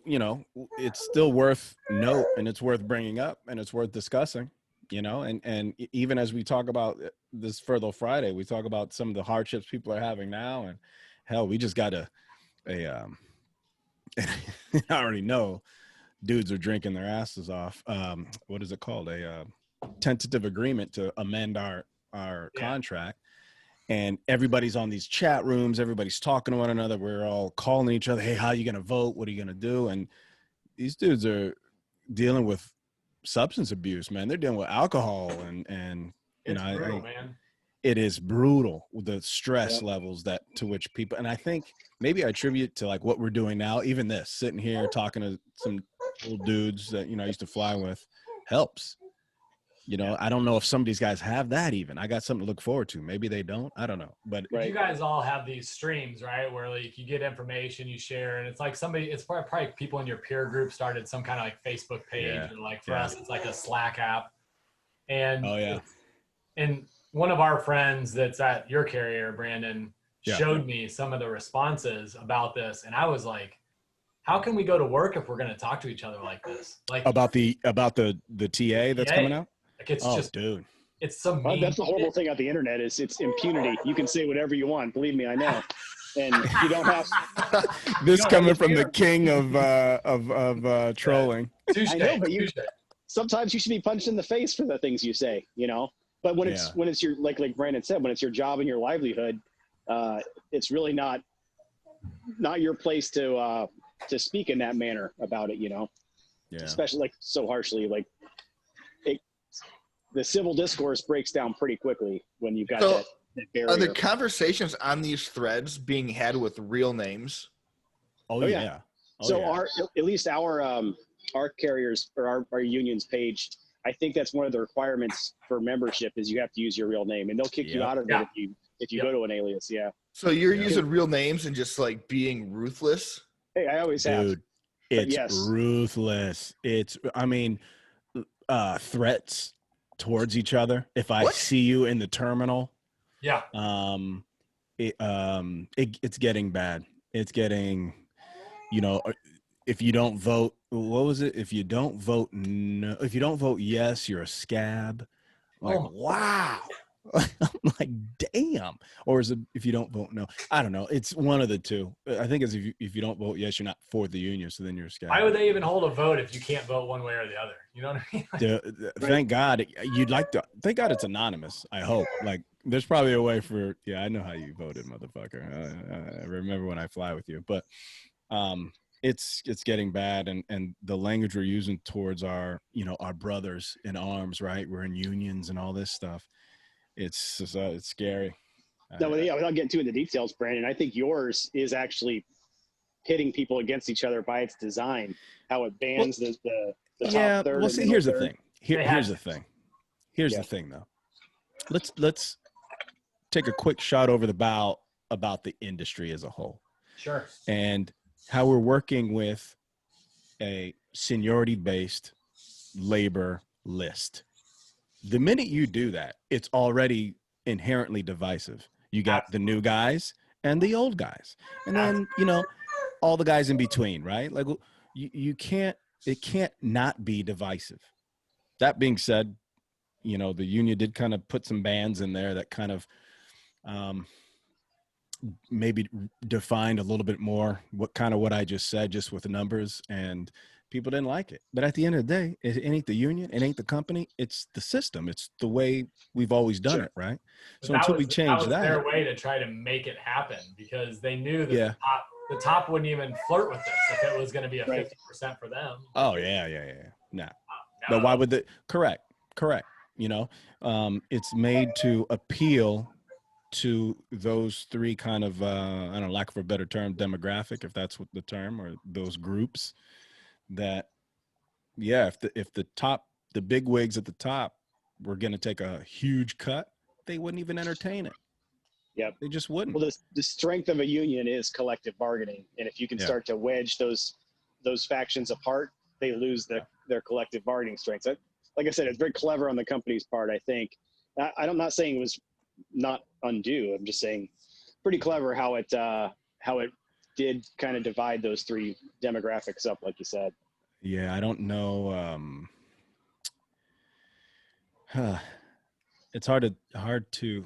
it's still worth note, and it's worth bringing up, and it's worth discussing, and even as we talk about this Furlough Friday, we talk about some of the hardships people are having now. And hell, we just got I already know dudes are drinking their asses off. What is it called? A tentative agreement to amend our contract. And everybody's on these chat rooms. Everybody's talking to one another. We're all calling each other. Hey, how are you going to vote? What are you going to do? And these dudes are dealing with substance abuse, man. They're dealing with alcohol and it's brutal, man. It is brutal, the stress levels to which people, and I think maybe I attribute to like what we're doing now, even this, sitting here talking to some old dudes that, I used to fly with, helps. I don't know if some of these guys have that even. I got something to look forward to. Maybe they don't. I don't know. But you guys all have these streams, right? Where like you get information, you share, and it's like it's probably people in your peer group started some kind of like Facebook page, or like for us, it's like a Slack app. And and one of our friends that's at your carrier, Brandon, showed me some of the responses about this, and I was like, how can we go to work if we're going to talk to each other like this? Like about the TA that's coming out? Like it's just, dude, it's some mean that's the horrible thing about the internet is it's impunity. You can say whatever you want. Believe me, I know. And you don't have this coming from the king of trolling. I know, but sometimes you should be punched in the face for the things you say, But when it's your like Brandon said, when it's your job and your livelihood, it's really not your place to speak in that manner about it, Especially like so harshly, like the civil discourse breaks down pretty quickly when you've got that barrier. Are the conversations on these threads being had with real names? Oh yeah. So at least our carriers or our union's page, I think that's one of the requirements for membership is you have to use your real name, and they'll kick you out of it if you go to an alias. Yeah. So you're using real names and just like being ruthless? Hey, I always have. Dude, it's ruthless. Threats towards each other. If I see you in the terminal, it's getting bad. It's getting, if you don't vote, what was it? If you don't vote no, if you don't vote yes, you're a scab. Like, wow. I'm like, damn. Or is it if you don't vote no? I don't know. It's one of the two. I think it's if you don't vote yes, you're not for the union, so then you're a scab. Why would they even hold a vote if you can't vote one way or the other? You know what I mean? Thank God. Thank God it's anonymous, I hope. Like, there's probably a way for, I know how you voted, motherfucker. I remember when I fly with you. But it's getting bad, and the language we're using towards our brothers in arms, right? We're in unions and all this stuff. It's scary. No, without getting too into details, Brandon, I think yours is actually pitting people against each other by its design. How it bans the top third. Well, see, here's the thing. Here's the thing. Here's the thing, though. Let's take a quick shot over the bow about the industry as a whole. Sure. And how we're working with a seniority-based labor list. The minute you do that, it's already inherently divisive. You got the new guys and the old guys. And then, all the guys in between, right? Like it can't not be divisive. That being said, the union did kind of put some bands in there that kind of maybe defined a little bit more what I just said, just with the numbers, and people didn't like it. But at the end of the day, it ain't the union, it ain't the company, it's the system. It's the way we've always done it, right? So until we change that, their way to try to make it happen, because they knew that the top wouldn't even flirt with this if it was going to be a 50% for them. Oh yeah. No. But why would correct. It's made to appeal to those three kind of, I don't know, lack of a better term, demographic, if that's what the term, or those groups that, if the big wigs at the top were going to take a huge cut, they wouldn't even entertain it. Yep. They just wouldn't. Well, the strength of a union is collective bargaining. And if you can start to wedge those factions apart, they lose their collective bargaining strength. Like I said, it's very clever on the company's part, I think. I'm not saying it was not undue. I'm just saying pretty clever how it did kind of divide those three demographics up, like you said. Yeah, I don't know. It's hard to.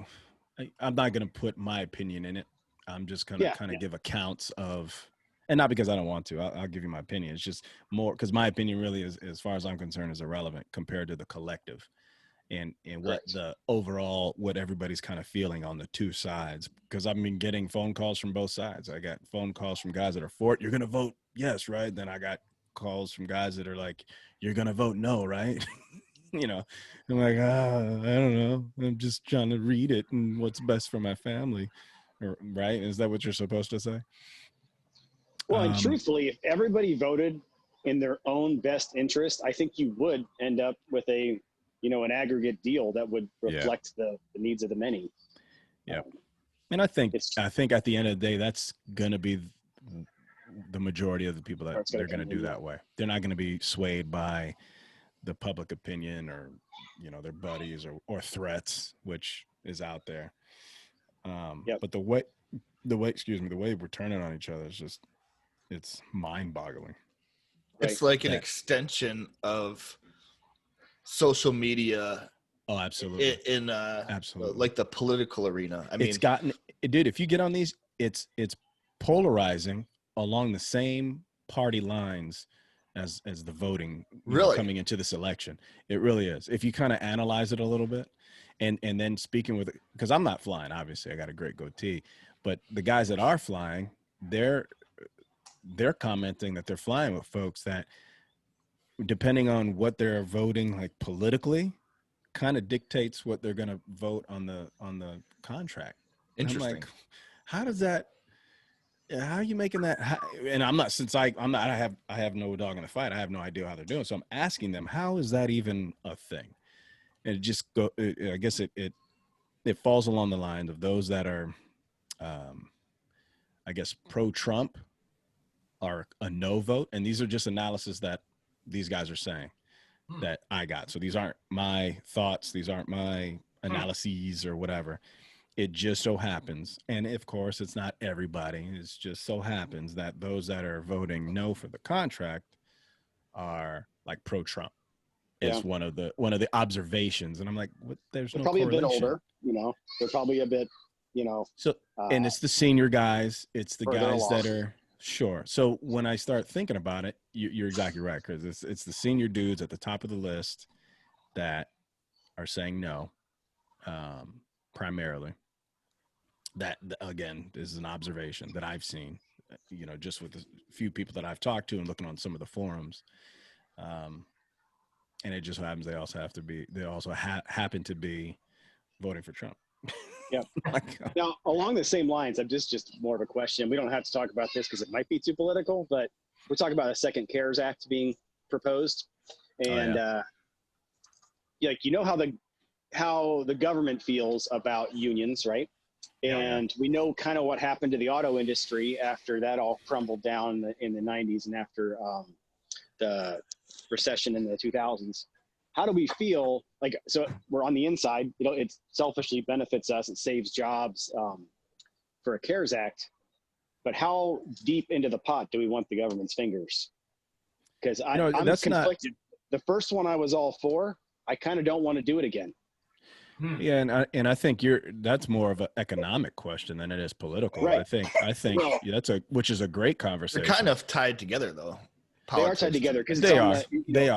I'm not going to put my opinion in it. I'm just going to kind of give accounts of, and not because I don't want to. I'll give you my opinion. It's just more because my opinion really is, as far as I'm concerned, is irrelevant compared to the collective, and what the overall, what everybody's kind of feeling on the two sides. Because I've been getting phone calls from both sides. I got phone calls from guys that are for it. You're going to vote yes, right? Then I got calls from guys that are like, you're going to vote no, right? You know, I'm like, I don't know. I'm just trying to read it and what's best for my family. Right? Is that what you're supposed to say? Well, and truthfully, if everybody voted in their own best interest, I think you would end up with an aggregate deal that would reflect the needs of the many. Yeah. And I think at the end of the day, that's going to be the majority of the people that they're going to do that way. They're not going to be swayed by the public opinion or, their buddies or threats, which is out there. But the way we're turning on each other is just, it's mind boggling. It's like an extension of social media. Oh, absolutely. Absolutely. Like the political arena. I mean, it's gotten, dude, if you get on these, it's polarizing along the same party lines as the voting coming into this election. It really is. If you kind of analyze it a little bit, and then speaking with, because I'm not flying, obviously I got a great goatee, but the guys that are flying, they're commenting that they're flying with folks that, depending on what they're voting like politically, kind of dictates what they're going to vote on the contract. Interesting. I'm like, how does that? How are you making that? And I'm not, I have no dog in the fight. I have no idea how they're doing. So I'm asking them, how is that even a thing? And I guess it falls along the lines of those that are, I guess, pro-Trump are a no vote. And these are just analysis that these guys are saying that I got. So these aren't my thoughts. These aren't my analyses or whatever. It just so happens, and of course it's not everybody, it just so happens that those that are voting no for the contract are like pro-Trump. Is one of the observations. And I'm like, what? There's no probably correlation. A bit older, they're probably a bit, So, and it's the senior guys, it's the guys that are sure. So when I start thinking about it, you're exactly right, because it's the senior dudes at the top of the list that are saying no, primarily. That, again, is an observation that I've seen, just with the few people that I've talked to and looking on some of the forums. And it just happens they also happen to be voting for Trump. Yeah. Now, along the same lines, I'm just more of a question. We don't have to talk about this because it might be too political, but we're talking about a second CARES Act being proposed. And how the government feels about unions, right? And we know kind of what happened to the auto industry after that all crumbled down in the 90s and after the recession in the 2000s. How do we feel like, so we're on the inside, it selfishly benefits us. It saves jobs for a CARES Act, but how deep into the pot do we want the government's fingers? Because I'm conflicted. The first one I was all for, I kind of don't want to do it again. Yeah, and I think that's more of an economic question than it is political. Right. I think which is a great conversation. They're kind of tied together though. They are tied together because they are.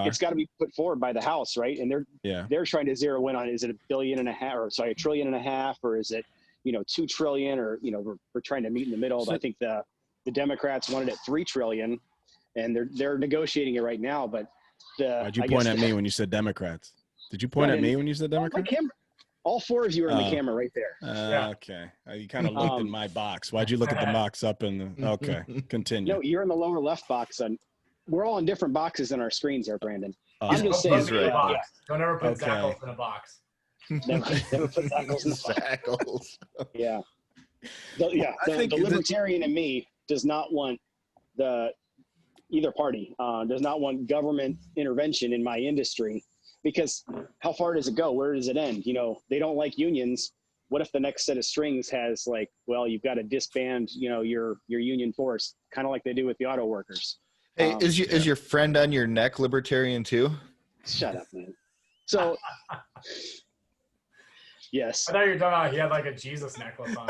It's got to be put forward by the House, right? And they're trying to zero in on, is it $1.5 billion, $1.5 trillion, or is it $2 trillion, or we're trying to meet in the middle. I think the Democrats wanted it $3 trillion, and they're negotiating it right now. But why'd you point at me when you said Democrats? Did you point at me when you said Democrats? All four of you are in the camera right there. Okay. You kind of looked in my box. Why'd you look at the box up in the... Okay, continue. No, you're in the lower left box. And we're all in different boxes in our screens there, Brandon. I'm just saying. Right. Don't ever put Zackles in a box. Never put Zackles in a box. Yeah. The libertarian in me does not want either party does not want government intervention in my industry. Because how far does it go? Where does it end? They don't like unions. what if the next set of strings has like, well, you've got to disband, your union force, kind of like they do with the auto workers. Hey, is your friend on your neck libertarian too? Shut up, man. So, yes. I thought you were talking about he had like a Jesus necklace on.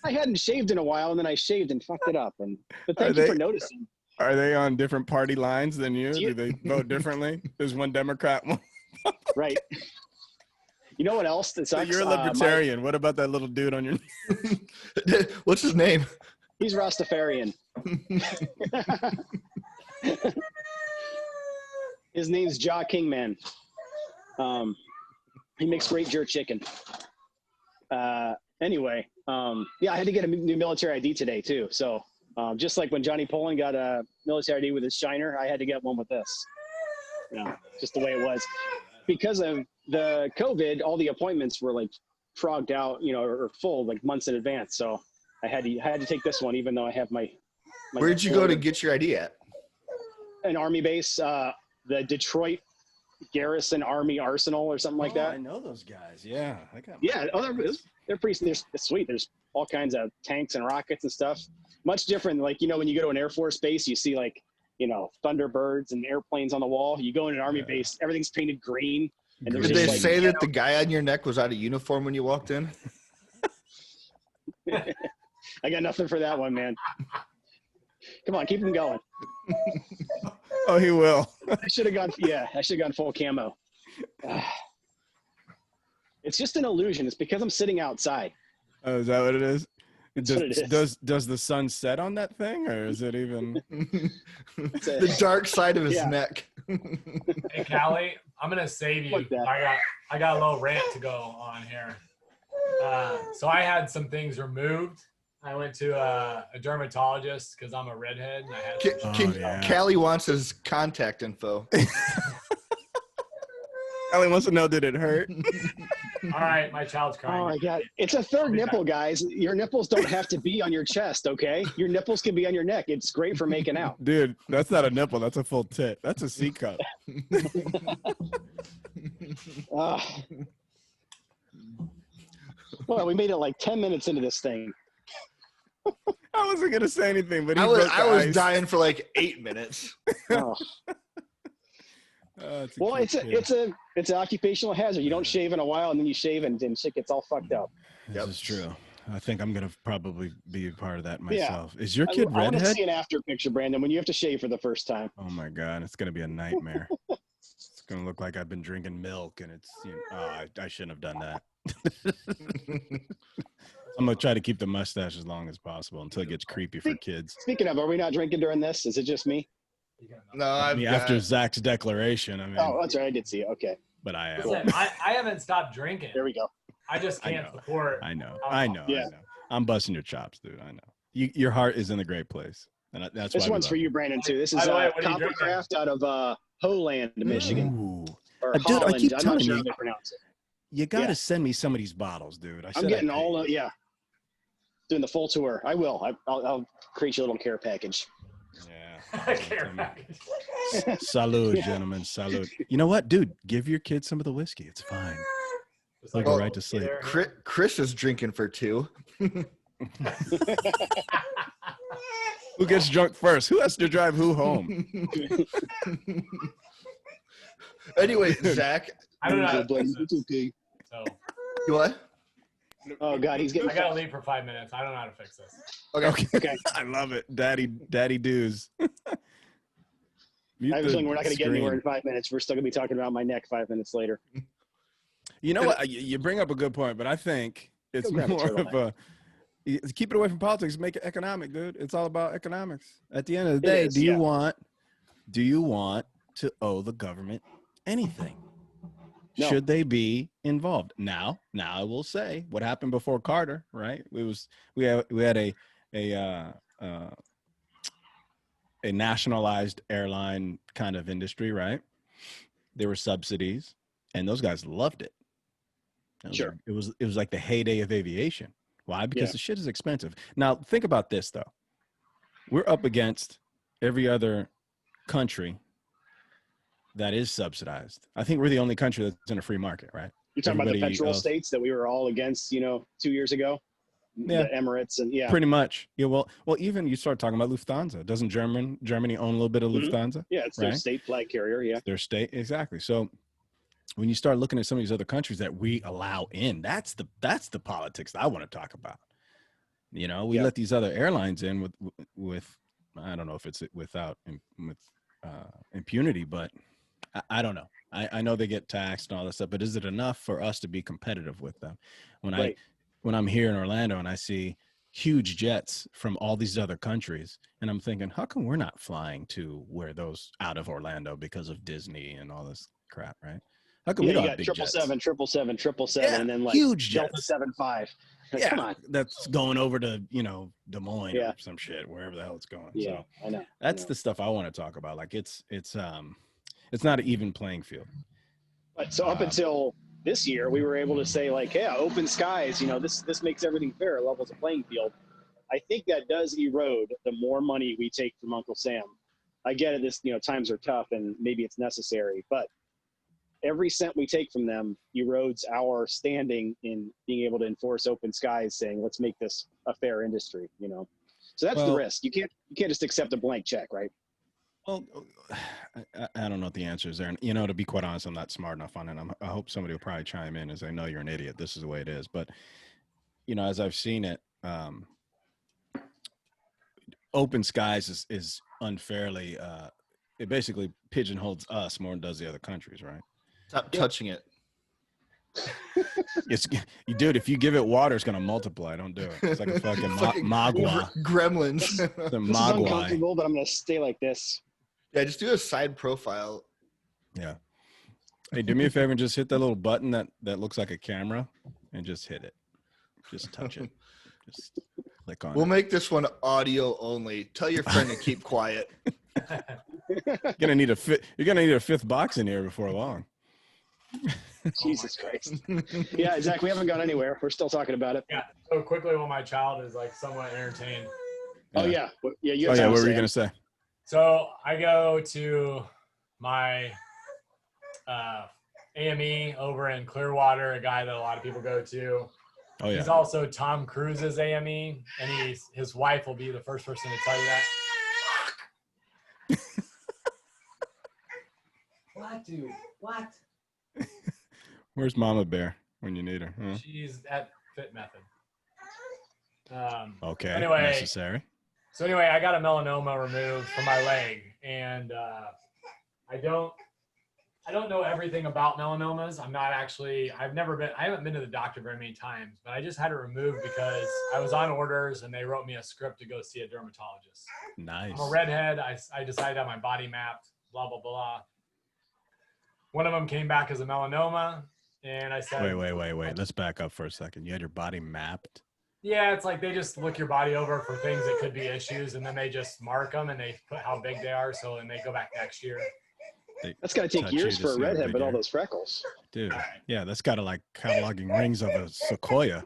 I hadn't shaved in a while, and then I shaved and fucked it up. But thank you for noticing. Are they on different party lines than you? Do they vote differently? There's one Democrat, one. Right. You know what else? So you're a libertarian. What about that little dude on your? What's his name? He's Rastafarian. His name's Ja Kingman. He makes great jerk chicken. Anyway, I had to get a new military ID today too. So just like when Johnny Poland got a military ID with his shiner, I had to get one with this. Just the way it was. Because of the COVID, all the appointments were like frogged out, or full like months in advance. So I had to take this one, even though I have my Where'd you go to get your ID at? An Army base, the Detroit Garrison Army Arsenal or something like that. I know those guys. Yeah. They're pretty they're sweet. There's all kinds of tanks and rockets and stuff. Much different. Like, when you go to an Air Force base, you see like, Thunderbirds and airplanes on the wall. You go in an Army base, everything's painted green. And Did they say that the guy on your neck was out of uniform when you walked in? I got nothing for that one, man. Come on, keep him going. Oh, he will. I should have gone full camo. It's just an illusion. It's because I'm sitting outside. Oh, is that what it is? What it is. Does the sun set on that thing, or is it even the dark side of his neck? Hey, Callie, I'm gonna save you. I got a little rant to go on here. So I had some things removed. I went to a dermatologist because I'm a redhead. And I had Callie wants his contact info. Callie wants to know, did it hurt? All right, my child's crying. Oh my God. It's a third nipple, guys. Your nipples don't have to be on your chest, okay? Your nipples can be on your neck. It's great for making out. Dude, that's not a nipple. That's a full tit. That's a C cup. Well, we made it like 10 minutes into this thing. I wasn't going to say anything, but I was dying for like 8 minutes. Oh. Well, it's an occupational hazard. You don't shave in a while, and then you shave, and shit gets all fucked up. This is true. I think I'm gonna probally be a part of that myself. Is your kid redhead? I want to see an after picture, Brandon, when you have to shave for the first time. Oh my God, it's gonna be a nightmare. It's gonna look like I've been drinking milk, and it's I shouldn't have done that. I'm gonna try to keep the mustache as long as possible until it gets creepy for kids. Speaking of, are we not drinking during this? Is it just me? No, after Zach's declaration, Oh, that's right. I did see it. Okay. But I am. Listen, I haven't stopped drinking. There we go. I just can't support. I know. Yeah. I'm busting your chops, dude. I know. Your heart is in a great place, and that's this one's for you, Brandon, too. This is Coppercraft out of Holand, Michigan. Ooh. Or dude, Holland. I keep I'm telling not sure you, how they pronounce it. you got to send me some of these bottles, dude. I'm getting all of doing the full tour. I will. I'll create you a little care package. Yeah. Care package. Salud, gentlemen. Salud. You know what, dude? Give your kids some of the whiskey. It's fine. They'll go right to sleep. Chris is drinking for 2. Who gets drunk first? Who has to drive who home? Anyway, Zach. I don't know. It's okay. So. What? Oh God, he's getting. I gotta leave for 5 minutes. I don't know how to fix this. Okay. I love it, Daddy dues. I have a feeling we're not going to get anywhere in 5 minutes. We're still going to be talking about my neck 5 minutes later. You know what? You bring up a good point, but I think it's more of keep it away from politics. Make it economic, dude. It's all about economics. At the end of the day, do you want to owe the government anything? No. Should they be involved? Now I will say what happened before Carter, right? We had a nationalized airline kind of industry, right? There were subsidies, and those guys loved it. Sure. It was like the heyday of aviation. Why? Because the shit is expensive. Now think about this though. We're up against every other country that is subsidized. I think we're the only country that's in a free market, right? You're talking about the petrol states that we were all against, 2 years ago. Yeah, the Emirates and pretty much. Yeah, well, even you start talking about Lufthansa. Doesn't Germany own a little bit of Lufthansa? Yeah, it's their state flag carrier. Yeah, it's their state, exactly. So when you start looking at some of these other countries that we allow in, that's the politics that I want to talk about. We let these other airlines in with I don't know if it's with impunity, but I don't know. I know they get taxed and all that stuff, but is it enough for us to be competitive with them? When I'm here in Orlando and I see huge jets from all these other countries, and I'm thinking, how come we're not flying to where those out of Orlando because of Disney and all this crap, right? How come we don't have big jets? 777, and then like huge Delta jets. 75. Yeah, come on. That's going over to Des Moines or some shit, wherever the hell it's going. Yeah, so I know. That's the stuff I want to talk about. Like it's not an even playing field. But so up until this year, we were able to say like, yeah, open skies. This makes everything fair, levels the playing field. I think that does erode the more money we take from Uncle Sam. I get it. This times are tough and maybe it's necessary, but every cent we take from them erodes our standing in being able to enforce open skies, saying let's make this a fair industry. So that's the risk. You can't just accept a blank check, right? Well, I don't know what the answer is there. And, to be quite honest, I'm not smart enough on it. I hope somebody will probably chime in as I know you're an idiot. This is the way it is. But, as I've seen it, open skies is unfairly, it basically pigeonholes us more than does the other countries, right? Stop touching it. Dude, if you give it water, it's going to multiply. Don't do it. It's like a fucking magua. Gremlins. This is uncomfortable, but I'm going to stay like this. Yeah, just do a side profile. Yeah. Hey, do me a favor and just hit that little button that looks like a camera and just hit it. Just touch it. Just click on it. We'll make this one audio only. Tell your friend to keep quiet. You're gonna need a fifth box in here before long. Jesus Christ. Yeah, Zach, we haven't gone anywhere. We're still talking about it. Yeah. So quickly while my child is like somewhat entertained. Yeah. Oh yeah. Yeah. What were you gonna say? So I go to my AME over in Clearwater, a guy that a lot of people go to. Oh yeah. He's also Tom Cruise's AME, and his wife will be the first person to tell you that. What, dude? What? Where's Mama Bear when you need her? Huh? She's at Fit Method. Okay. Anyway, necessary. So anyway, I got a melanoma removed from my leg, and I don't know everything about melanomas. I haven't been to the doctor very many times, but I just had it removed because I was on orders and they wrote me a script to go see a dermatologist. Nice. I'm a redhead. I decided to have my body mapped, blah, blah, blah. One of them came back as a melanoma, and I said, wait. Let's back up for a second. You had your body mapped? Yeah, it's like they just look your body over for things that could be issues, and then they just mark them and they put how big they are, so and they go back next year. That's got to take years for a redhead with all those freckles. Dude, yeah, that's got to like cataloging rings of a sequoia.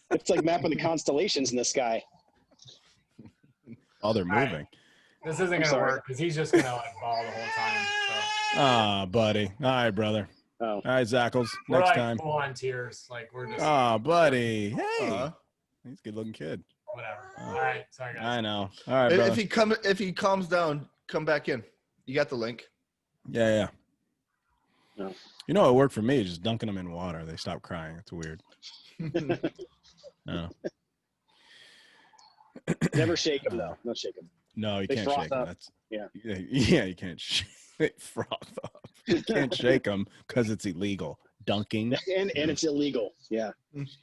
It's like mapping the constellations in the sky. Oh, they're moving. Right. This isn't going to work because he's just going to like ball the whole time. So. Ah, buddy. All right, brother. Oh. All right, Zackles. We're next like time. Full on tears. Like we're just. Oh, buddy. Hey. He's a good looking kid. Whatever. All right. Sorry, guys. I know. All right, brother. If he calms down, come back in. You got the link. Yeah. No. It worked for me, just dunking them in water. They stop crying. It's weird. No. Never shake them, though. No shake them. No, you can't shake them. Yeah, you can't froth up. You can't shake them because it's illegal. Dunking. And it's illegal. Yeah.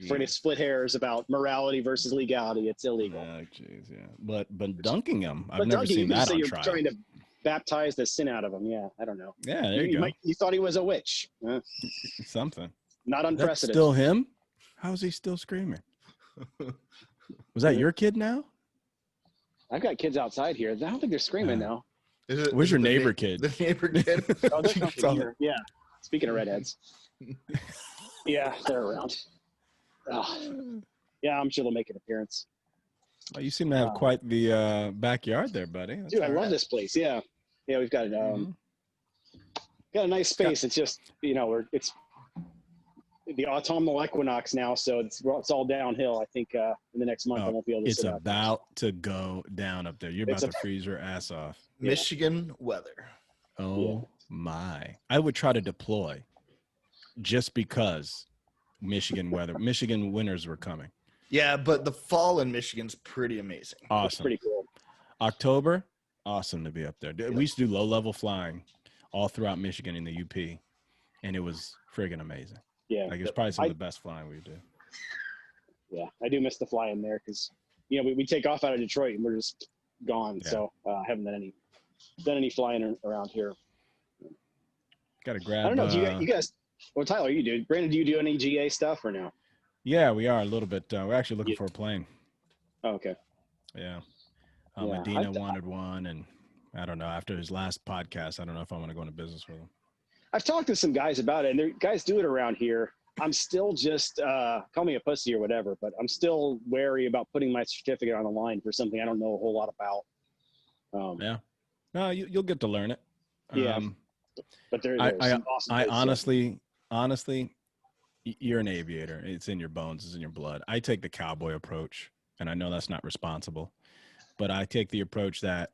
For any split hairs about morality versus legality, it's illegal. Oh, jeez, yeah. But dunking them, I've never seen that on you're trial. Trying to baptize the sin out of him. Yeah, I don't know. Yeah, there you go. You thought he was a witch. Something. Not unprecedented. That's still him? How is he still screaming? Was that your kid now? I've got kids outside here. I don't think they're screaming now. Where's your neighbor kid? The neighbor kid. Oh, they're here. Yeah. Speaking of redheads. Yeah, they're around. Oh. Yeah, I'm sure they'll make an appearance. Well, you seem to have quite the backyard there, buddy. That's dude, I love this place. Yeah. Yeah, we've got got a nice space. It's just, it's the autumnal equinox now, so it's all downhill. I think in the next month I won't be able to It's sit out there. about to go down up there. You're about to freeze your ass off. Michigan weather. Oh my. I would try to deploy just because Michigan winters were coming. Yeah, but the fall in Michigan's pretty amazing. Awesome. It's pretty cool. October, awesome to be up there. We used to do low-level flying all throughout Michigan in the UP, and it was friggin' amazing. Yeah. Like, it's probably some of the best flying we do. Yeah, I do miss the flying there because, we take off out of Detroit and we're just gone. Yeah. So I haven't done any flying around here. Got to grab. I don't know if you guys. Well, Tyler, you do. Brandon, do you do any GA stuff or no? Yeah, we are a little bit. We're actually looking for a plane. Oh, okay. Yeah. Medina wanted one, and I don't know. After his last podcast, I don't know if I want to go into business with him. I've talked to some guys about it, and guys do it around here. I'm still just call me a pussy or whatever, but I'm still wary about putting my certificate on the line for something I don't know a whole lot about. Yeah. No, you'll get to learn it. Yeah. But there's some awesome I honestly, you're an aviator. It's in your bones. It's in your blood. I take the cowboy approach, and I know that's not responsible, but I take the approach that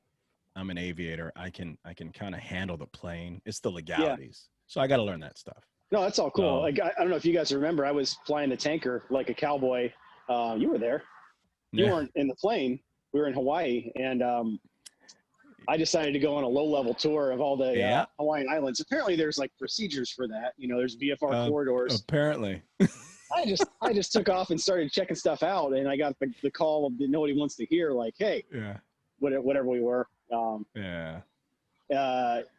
I'm an aviator. I can kind of handle the plane. It's the legalities. So I got to learn that stuff. No, that's all cool. Like, I don't know if you guys remember, I was flying the tanker like a cowboy. You were there. You weren't in the plane. We were in Hawaii, and I decided to go on a low-level tour of all the Hawaiian Islands. Apparently, there's like procedures for that. There's VFR corridors. Apparently. I just took off and started checking stuff out, and I got the call that nobody wants to hear, like, hey, whatever we were. You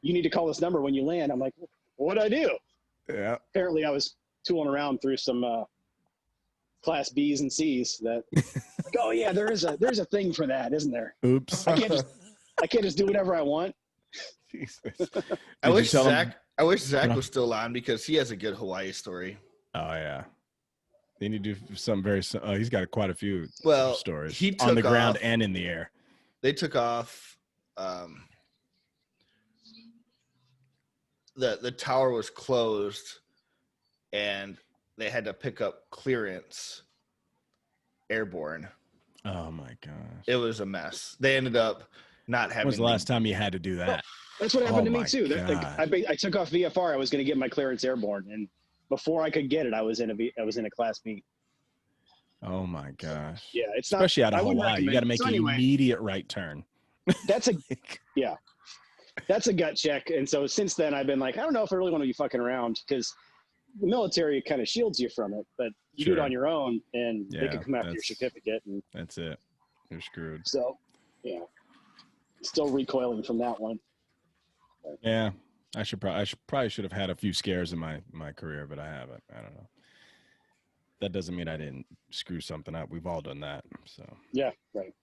need to call this number when you land. I'm like, what'd I do? Yeah. Apparently, I was tooling around through some Class B's and C's that. Like, oh yeah, there's a thing for that, isn't there? Oops. I can't just do whatever I want. Jesus. I wish Zach was still on because he has a good Hawaii story. Oh yeah. They need to do something very. He's got quite a few stories. He took on the ground and in the air. They took off. The tower was closed, and they had to pick up clearance airborne. Oh my gosh! It was a mess. They ended up not having. When was the last time you had to do that? Well, that's what happened to me too. I took off VFR. I was going to get my clearance airborne, and before I could get it, I was in a Class B. Oh my gosh! Yeah, it's especially out of Hawaii. You got to make an immediate right turn. That's a gut check. And so since then, I've been like, I don't know if I really want to be fucking around because the military kind of shields you from it, but you do it on your own, and they can come after your certificate. And that's it. You're screwed. So, still recoiling from that one. But, yeah, I probably should have had a few scares in my career, but I haven't. I don't know. That doesn't mean I didn't screw something up. We've all done that. So yeah, right.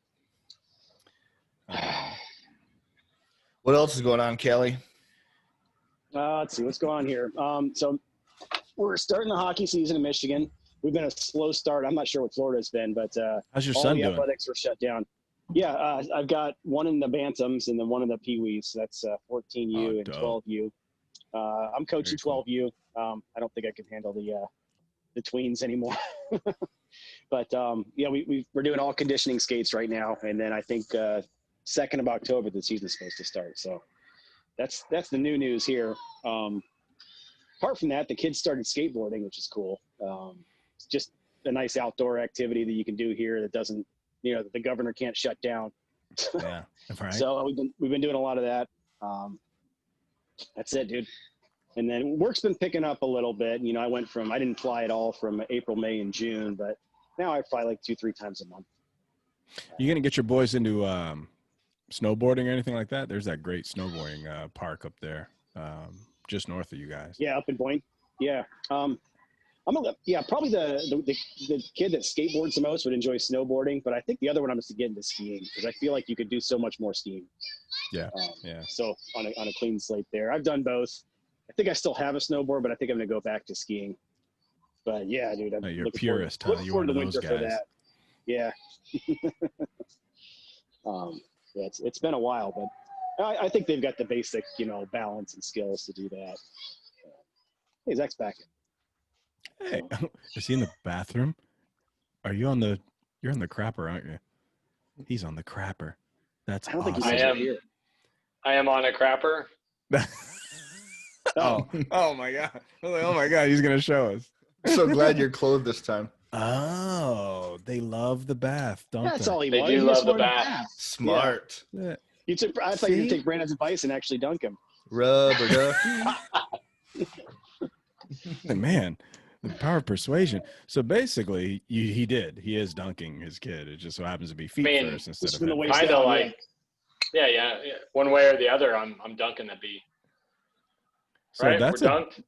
What else is going on, Kelly? Let's see what's going on here. So we're starting the hockey season in Michigan. We've been a slow start. I'm not sure what Florida's been, but how's your all son the doing? athletics were shut down. Yeah, I've got one in the Bantams and then one in the Pee-wees. That's 14U and 12U. I'm coaching 12U. I don't think I can handle the tweens anymore. But we're doing all conditioning skates right now, and then I think 2nd of October the season's supposed to start. So that's the new news here. Apart from that, the kids started skateboarding, which is cool. It's just a nice outdoor activity that you can do here that doesn't, that the governor can't shut down. Yeah, right. So we've been doing a lot of that. That's it, dude. And then work's been picking up a little bit. I didn't fly at all from April, May, and June, but now I fly like 2-3 times a month. You gonna get your boys into snowboarding or anything like that? There's that great snowboarding park up there, just north of you guys. Yeah, up in Boyne. Yeah. Probably the kid that skateboards the most would enjoy snowboarding, but I think the other one I'm just getting into skiing because I feel like you could do so much more skiing. Yeah. So on a clean slate there. I've done both. I think I still have a snowboard, but I think I'm going to go back to skiing. But yeah, dude, I'm you're a purist, huh? You're one of those guys. For that. Yeah. It's been a while, but I think they've got the basic, balance and skills to do that. Hey, Zach's back. Hey, is he in the bathroom? You're on the crapper, aren't you? He's on the crapper. That's awesome. I am on a crapper. Oh my God. I was like, oh my God, he's going to show us. So glad you're clothed this time. Oh, they love the bath, don't they? That's all he They wanted. do He love just the wanted bath. Smart. Yeah. I thought you'd take Brandon's advice and actually dunk him. Rubber ducky. Man, the power of persuasion. So basically, he did. He is dunking his kid. It just so happens to be feet first instead of head. Kind of like, yeah. One way or the other, I'm dunking the bee. So right? that's We're dunked.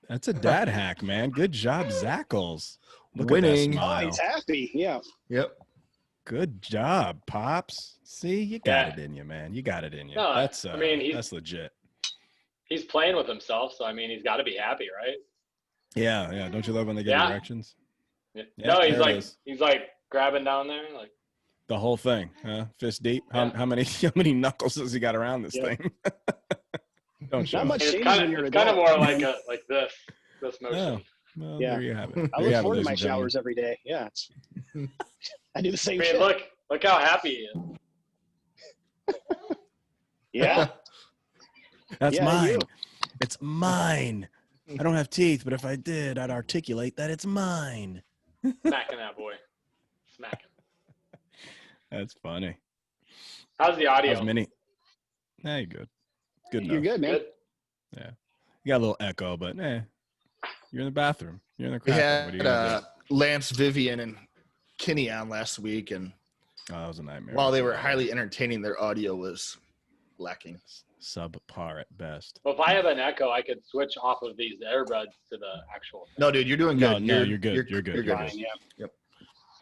That's a dad hack, man. Good job, Zackles. Look Winning. at that smile. Oh, he's happy. Yeah. Yep. Good job, Pops. See, you got it in you, man. You got it in you. No, that's that's legit. He's playing with himself, so he's got to be happy, right? Yeah. Don't you love when they get directions? Yeah. Yeah, no, he's like grabbing down there, like the whole thing, huh? Fist deep. How many knuckles does he got around this thing? Don't show. Not much change when you're it's kind of more like this motion. Oh, well, there you have it. I look forward to my showers every day. Yeah, I do the same shit. Look how happy he is. Yeah. That's mine. It's mine. I don't have teeth, but if I did, I'd articulate that it's mine. Smacking that boy. Smacking. That's funny. How's the audio? How's Minnie? You're good. Good enough. You're good, man. Good? Yeah. You got a little echo, but you're in the bathroom. You're in the crap. We What are you gonna had Lance, Vivian, and Kenny on last week, and that was a nightmare. while they were highly entertaining, their audio was lacking. Subpar at best. Well, if I have an echo, I could switch off of these earbuds to the actual thing. No, dude, you're doing good. No, you're good. You're good. You're good. Fine, yeah. Yep.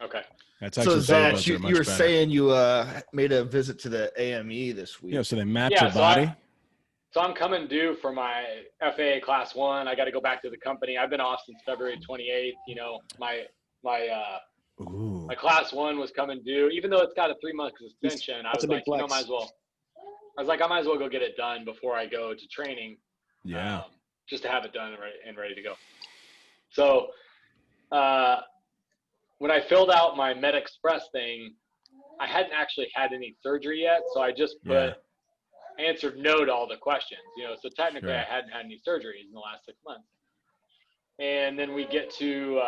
Okay. That's So actually Zatch, you were saying you made a visit to the AME this week. Yeah, so they mapped your body. So I'm coming due for my FAA Class 1. I got to go back to the company. I've been off since February 28th. My Class 1 was coming due. Even though it's got a 3-month suspension, I was like, I might as well go get it done before I go to training. Yeah. Just to have it done and ready to go. So when I filled out my MedExpress thing, I hadn't actually had any surgery yet. So I just answered no to all the questions, so technically I hadn't had any surgeries in the last 6 months. And then we get to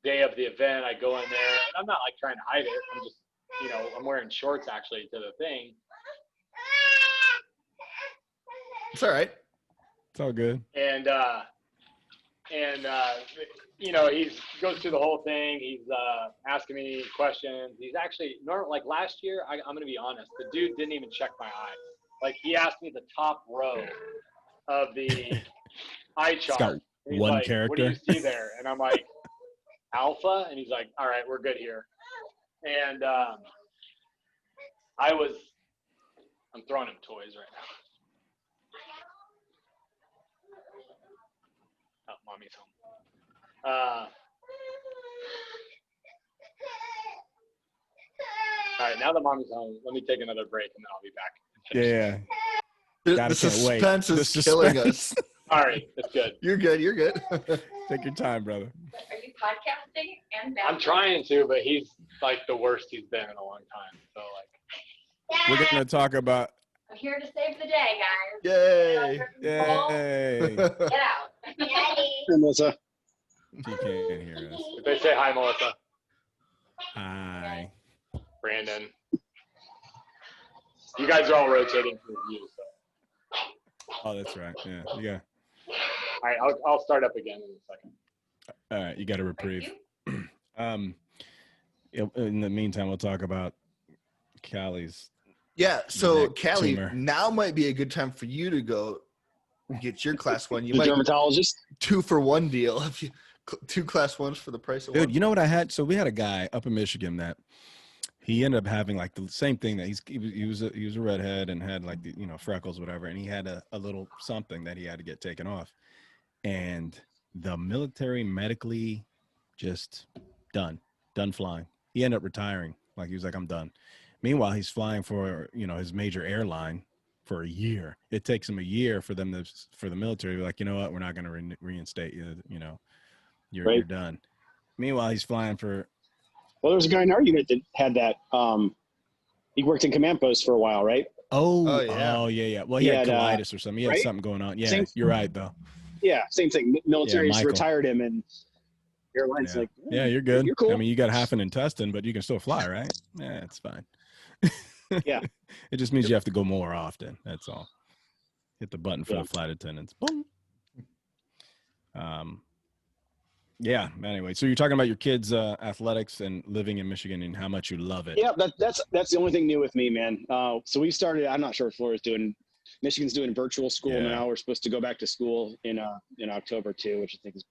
day of the event, I go in there and I'm not like trying to hide it. I'm just, I'm wearing shorts actually to the thing. It's all right. It's all good. And he goes through the whole thing. He's asking me questions. He's actually like last year, I'm going to be honest, the dude didn't even check my eyes. Like he asked me the top row of the eye chart. It's got one like, character. What do you see there? And I'm like, Alpha. And he's like, all right, we're good here. And I'm throwing him toys right now. Oh, mommy's home. All right, now that mommy's home, let me take another break and then I'll be back. Yeah. The suspense is killing us. All right, that's good. You're good. You're good. Take your time, brother. Are you podcasting and I'm trying to, but he's like the worst he's been in a long time. So we're going to talk about. I'm here to save the day, guys. Yay. Yay. Get out. Hey, Melissa. She can't hear us. if they say hi, Melissa. Hi. Brandon. You guys are all rotating for you. So. Oh, that's right. Yeah. You got. All right, I'll start up again in a second. All right, you got a reprieve. In the meantime, we'll talk about Callie's. Yeah, so neck Callie, tumor. now might be a good time for you to go get your Class 1. You The might dermatologist. 2-for-1 deal. If you 2 Class 1s for the price of Dude, one. you know what I had? So we had a guy up in Michigan that he ended up having like the same thing that he was a redhead and had like the, freckles, whatever. And he had a little something that he had to get taken off. And the military medically just done flying. He ended up retiring. Like he was like, I'm done. Meanwhile, he's flying for, his major airline for a year. It takes them a year for the military to be like, you know what, we're not going to reinstate you. You know, you're done. Meanwhile, he's flying for. Well, there was a guy in our unit that had that. He worked in command post for a while, right? Oh yeah. Well, he had colitis or something. He had something going on. Yeah, you're right though. Yeah, same thing. Military's retired him, and airlines like, yeah, you're good. You're cool. I mean, you got half an intestine, but you can still fly, right? Yeah, it's fine. Yeah. It just means you have to go more often. That's all. Hit the button for the flight attendants. Boom. Yeah. Anyway, so you're talking about your kids' athletics and living in Michigan and how much you love it. Yeah, that's the only thing new with me, man. So we started. I'm not sure what Florida's doing. Michigan's doing virtual school now. We're supposed to go back to school in October too, which I think is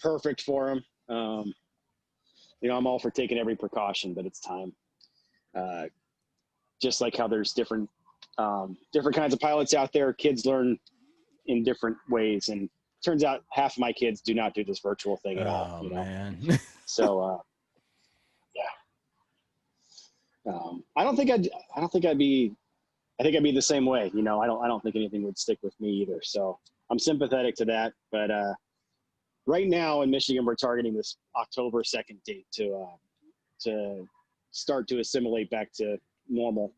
perfect for them. You know, I'm all for taking every precaution, but it's time. Just like how there's different kinds of pilots out there, kids learn in different ways, and turns out half of my kids do not do this virtual thing at all. You know? Man. So, I think I'd be the same way. You know, I don't think anything would stick with me either. So I'm sympathetic to that. But right now in Michigan, we're targeting this October 2nd date to start to assimilate back to normal.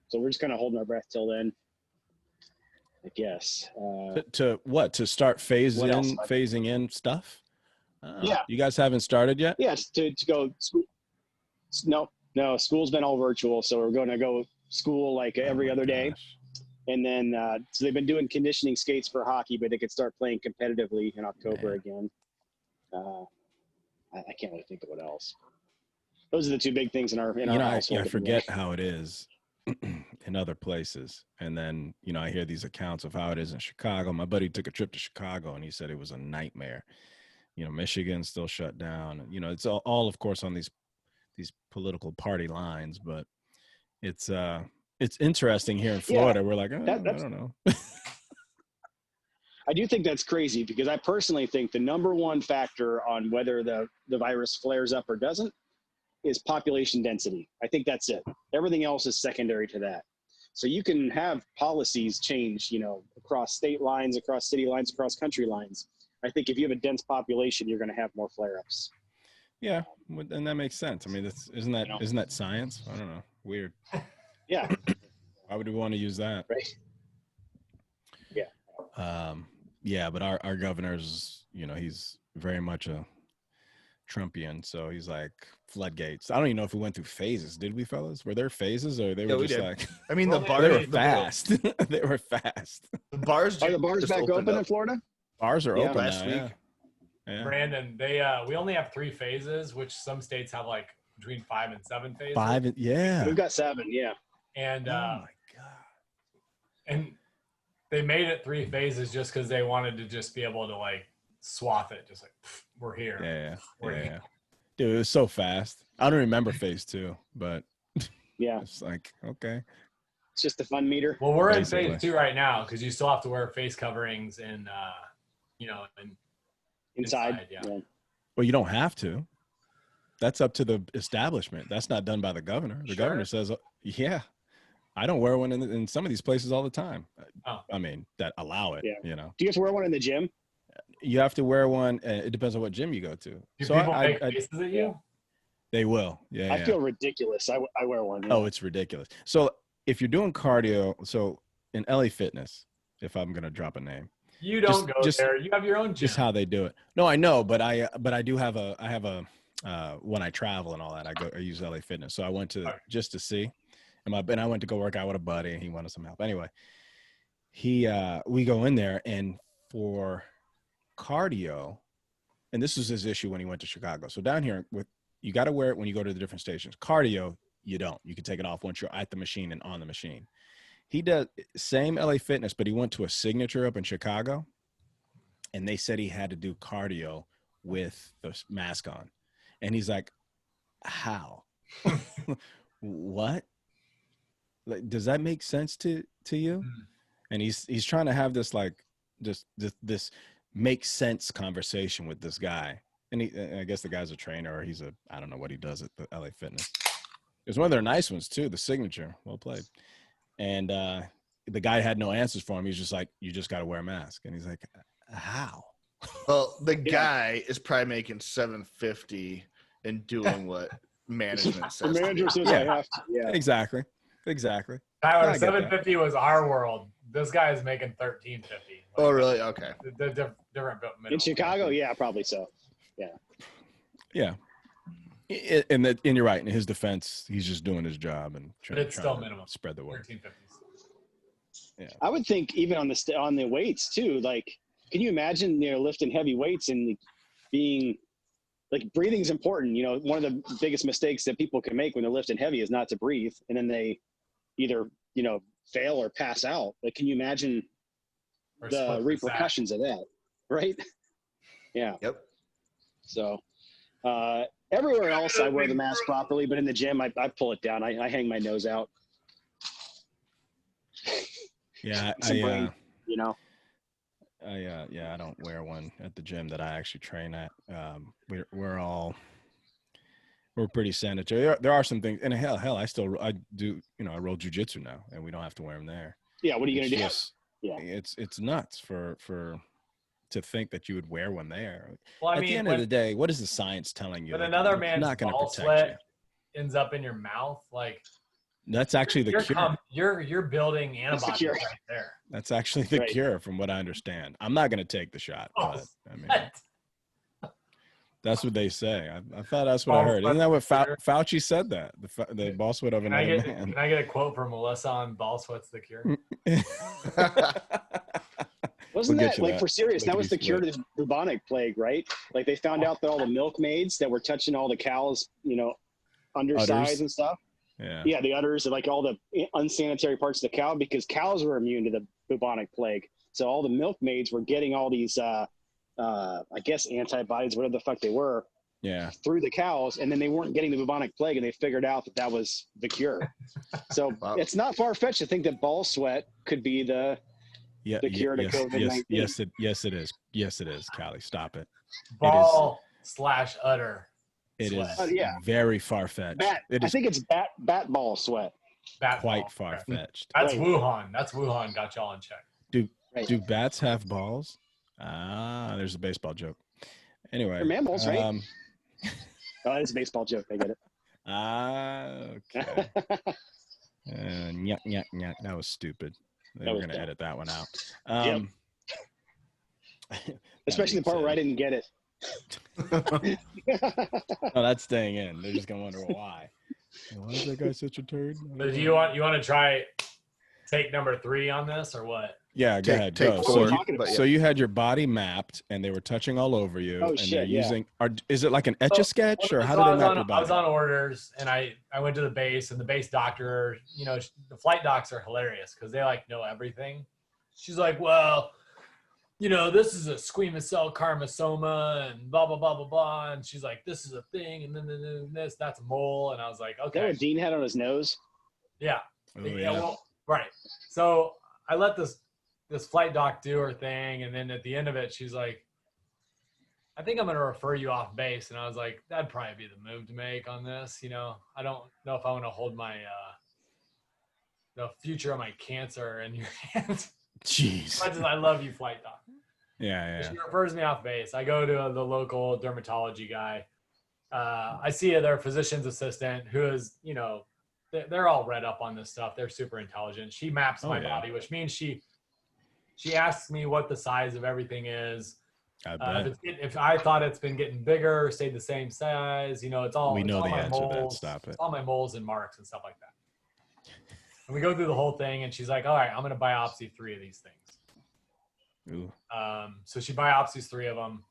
So we're just kind of holding our breath till then, I guess. To what? To start phasing in stuff? Yeah. You guys haven't started yet? Yeah, to go school. No, school's been all virtual. So we're going to go school like every other day. And then, so they've been doing conditioning skates for hockey, but they could start playing competitively in October again. I can't really think of what else. Those are the two big things in our household. I forget how it is in other places. And then, you know, I hear these accounts of how it is in Chicago. My buddy took a trip to Chicago and he said it was a nightmare. You know, Michigan's still shut down. You know, it's all of course on these political party lines, but it's interesting here in Florida. We're like, I don't know. I do think that's crazy because I personally think the number one factor on whether the virus flares up or doesn't is population density. I think that's it. Everything else is secondary to that. So you can have policies change, you know, across state lines, across city lines, across country lines. I think if you have a dense population, you're going to have more flare-ups. Yeah, and that makes sense. I mean, isn't that science? I don't know. Weird. Yeah. Why would we want to use that? Right. Yeah. Yeah, but our governor's, you know, he's very much a Trumpian, so he's like floodgates. I don't even know if we went through phases. Did we, fellas? Were there phases, or they were just like? I mean, the bars they were fast. They were fast. The bars are the bars back open in Florida? Bars are open last now, week. Yeah. Brandon, we only have 3 phases, which some states have like between 5 and 7 phases. 5, yeah. We've got 7, yeah. And oh my god. And they made it 3 phases just because they wanted to just be able to like swath it, just like we're here. Yeah. Dude, it was so fast. I don't remember phase 2, but yeah, it's like okay. It's just a fun meter. Well, we're in phase 2 right now because you still have to wear face coverings and inside. Yeah. Well, you don't have to. That's up to the establishment. That's not done by the governor. The governor says, yeah. I don't wear one in some of these places all the time. Oh. I mean, that allow it, you know. Do you have to wear one in the gym? You have to wear one. It depends on what gym you go to. Do people make faces at you? They will. Yeah. I feel ridiculous. I wear one. Yeah. Oh, it's ridiculous. So if you're doing cardio, so in LA Fitness, if I'm going to drop a name. You don't go there. You have your own gym. Just how they do it. No, I know, but I do have when I travel and all that, I use LA Fitness. So I went to just to see. And I went to go work out with a buddy, and he wanted some help. Anyway, we go in there, and for cardio, and this was his issue when he went to Chicago. So down here, you got to wear it when you go to the different stations. Cardio, you don't. You can take it off once you're at the machine and on the machine. He does same LA Fitness, but he went to a Signature up in Chicago, and they said he had to do cardio with the mask on. And he's like, how? What? Like, does that make sense to you? And he's trying to have this like this make sense conversation with this guy. And I guess the guy's a trainer, or I don't know what he does at the LA Fitness. It's one of their nice ones too, the Signature. Well played. And the guy had no answers for him. He's just like, you just got to wear a mask. And he's like, how? Well, the guy is probably making $750 and doing what management The says. manager says I have to. Yeah. Exactly. Tyler, I get that. $750 was our world. This guy is making $13.50. Oh, really? Okay. The different In Chicago, yeah, probably so. Yeah. And you're right. In his defense, he's just doing his job and trying still to minimum. spread the word. $13.50. Yeah. I would think even on the weights too. Like, can you imagine lifting heavy weights and being like breathing's important. One of the biggest mistakes that people can make when they're lifting heavy is not to breathe, and then they either fail or pass out. Like, can you imagine the repercussions of that? Right? Yeah. Yep. So everywhere else I wear the mask properly, but in the gym I pull it down. I hang my nose out. Yeah, I don't wear one at the gym that I actually train at. We're pretty sanitary. There are some things, and hell, I do. I roll jujitsu now, and we don't have to wear them there. Yeah, what are you gonna do? Yeah, it's nuts for to think that you would wear one there. Well, at the end of the day, what is the science telling you? When another man's not going to ball protect sweat you. ends up in your mouth, like that's actually the cure. You're building antibodies right there. That's actually the cure, from what I understand. I'm not going to take the shot, but I mean, that's what they say. I thought that's what I heard. Isn't that what Fauci said? That the ball sweat of another man. Can I get a quote from Melissa on ball sweat's the cure? Wasn't that like for serious? That was the cure to the bubonic plague, right? Like they found out that all the milkmaids that were touching all the cows, undersides and stuff. Yeah, the udders and like all the unsanitary parts of the cow, because cows were immune to the bubonic plague. So all the milkmaids were getting all these, I guess, antibodies, whatever the fuck they were, through the cows, and then they weren't getting the bubonic plague, and they figured out that was the cure. So It's not far-fetched to think that ball sweat could be the cure to COVID-19. Yes, it is. Yes, it is, Callie. Stop it. Ball/udder. It is very far-fetched. I think it's bat ball sweat. Quite far-fetched. That's Wuhan. That's Wuhan. Got y'all in check. Do bats have balls? There's a baseball joke. Anyway, they're mammals, right? It's a baseball joke. I get it. Okay. Nyah. That was stupid. They were going to edit that one out. Especially the part where I didn't get it. No, that's staying in. They're just gonna wonder why. Why is that guy such a turd? Do you want to try take number 3 on this or what? Yeah, go ahead. Take Go. 4. So you had your body mapped, and they were touching all over you. Oh, and shit, they're using. Is it like an Etch-a-Sketch, or how do they map your body? I was on orders, and I went to the base, and the base doctor, the flight docs are hilarious because they know everything. She's like, well, this is a squamous cell carcinoma and blah, blah, blah, blah, blah. And she's like, this is a thing. And then that's a mole. And I was like, okay. Is that what Dean had on his nose? Yeah. Oh, yeah. Well, right. So I let this flight doc do her thing. And then at the end of it, she's like, I think I'm going to refer you off base. And I was like, that'd probably be the move to make on this. I don't know if I want to hold my, the future of my cancer in your hands. Jeez. Much as I love you, flight doc. Yeah. She refers me off base. I go to the local dermatology guy. I see their physician's assistant, who is, they're all read up on this stuff. They're super intelligent. She maps my body, which means she asks me what the size of everything is. I bet. If I thought it's been getting bigger, stayed the same size, it's all. We know the answer to that. Moles, Stop it. It's all my moles and marks and stuff like that. And we go through the whole thing, and she's like, all right, I'm going to biopsy 3 of these things. Ooh. So she biopsies 3 of them.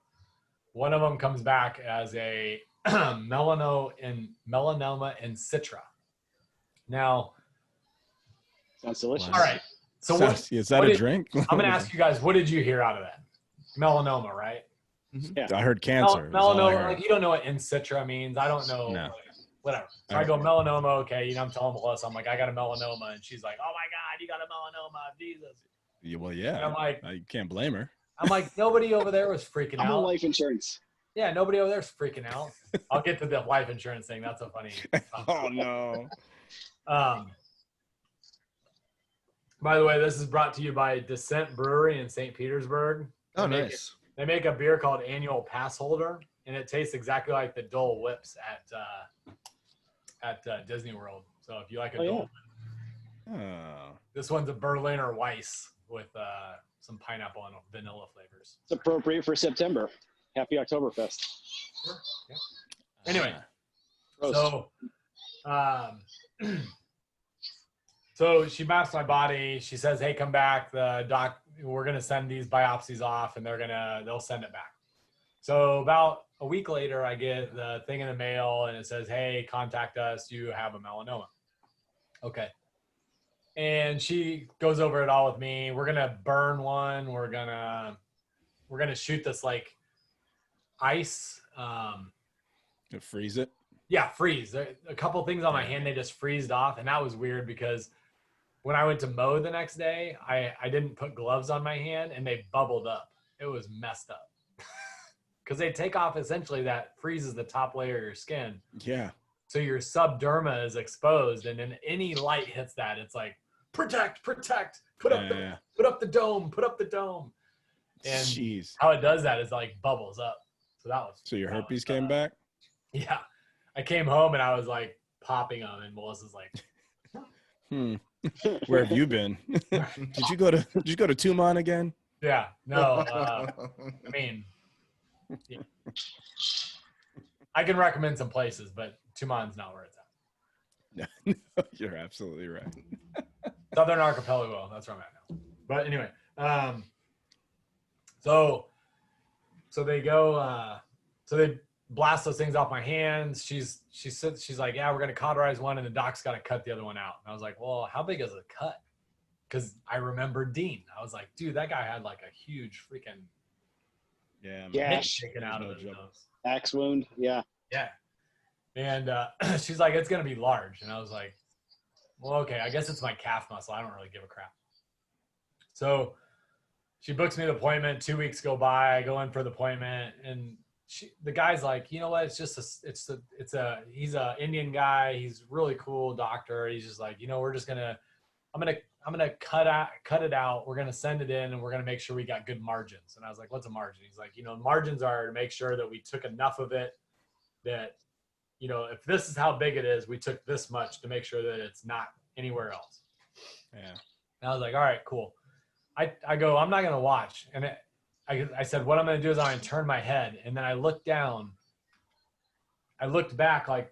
One of them comes back as a melanoma in citra. Now, sounds delicious. All right. So is that a drink? I'm going to ask you guys, what did you hear out of that? Melanoma, right? Yeah. I heard cancer. Melanoma, you don't know what in citra means. I don't know. No. Whatever. So I go melanoma. Okay, I'm telling Melissa, I'm like, I got a melanoma, and she's like, oh my God, you got a melanoma, Jesus. Yeah, well, yeah. And I'm like, I can't blame her. I'm like, nobody over there was freaking out. I'm on life insurance. Yeah, nobody over there's freaking out. I'll get to the life insurance thing. That's so funny. Oh no. By the way, this is brought to you by Descent Brewery in St. Petersburg. Oh, nice. They make a beer called Annual Pass Holder, and it tastes exactly like the Dole Whips at Disney World. So if you like a Dole, this one's a Berliner Weiss with some pineapple and vanilla flavors. It's appropriate for September. Happy Oktoberfest. Sure. Yeah. Anyway, Gross. so she maps my body. She says, "Hey, come back. The doc, we're gonna send these biopsies off, and they'll send it back." So about a week later, I get the thing in the mail, and it says, "Hey, contact us. You have a melanoma." Okay. And she goes over it all with me. We're gonna burn one. We're gonna shoot this like ice. To freeze it. Yeah, freeze. A couple things on my hand, they just freezed off, and that was weird because when I went to mow the next day, I didn't put gloves on my hand, and they bubbled up. It was messed up because they take off essentially that freezes the top layer of your skin. Yeah. So your subderma is exposed, and then any light hits that, it's like protect, put up the dome. And jeez, how it does that is like bubbles up. So that was. So your herpes came back? Yeah, I came home and I was like popping them, and Melissa's like, Where have you been? Did you go to Tumon again? Yeah, no. I mean, yeah. I can recommend some places, but Tumon's not where it's at. No, you're absolutely right. Southern Archipelago, that's where I'm at now. But anyway, so they go, so they blast those things off my hands. She's like, yeah, we're gonna cauterize one, and the doc's got to cut the other one out. And I was like, well, how big is a cut? Because I remember Dean. I was like, dude, that guy had like a huge freaking gash taken out of his nose. Axe wound. Yeah. Yeah. And she's like, it's gonna be large, and I was like, well, okay, I guess it's my calf muscle. I don't really give a crap. So she books me the appointment. 2 weeks go by. I go in for the appointment, and the guy's like, you know what? He's a Indian guy. He's a really cool doctor. He's just like, I'm gonna cut it out. We're gonna send it in, and we're gonna make sure we got good margins. And I was like, what's a margin? He's like, margins are to make sure that we took enough of it that, if this is how big it is, we took this much to make sure that it's not anywhere else. Yeah. And I was like, all right, cool. I go, I'm not gonna watch. And I said, what I'm going to do is I'm going to turn my head. And then I looked down. I looked back, like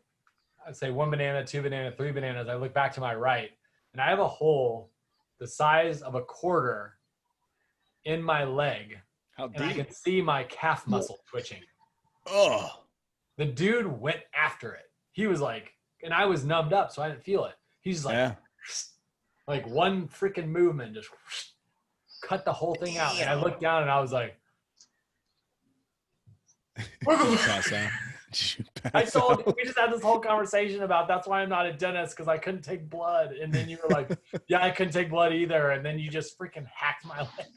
I'd say 1 banana, 2 banana, 3 bananas. I look back to my right, and I have a hole the size of a quarter in my leg. How deep? And I can see my calf muscle twitching. Oh. The dude went after it. He was like, and I was numbed up, so I didn't feel it. He's like, like one freaking movement, just cut the whole thing out. And I looked down and I was like, Did you pass out? we just had this whole conversation about that's why I'm not a dentist, because I couldn't take blood. And then you were like, yeah, I couldn't take blood either. And then you just freaking hacked my leg.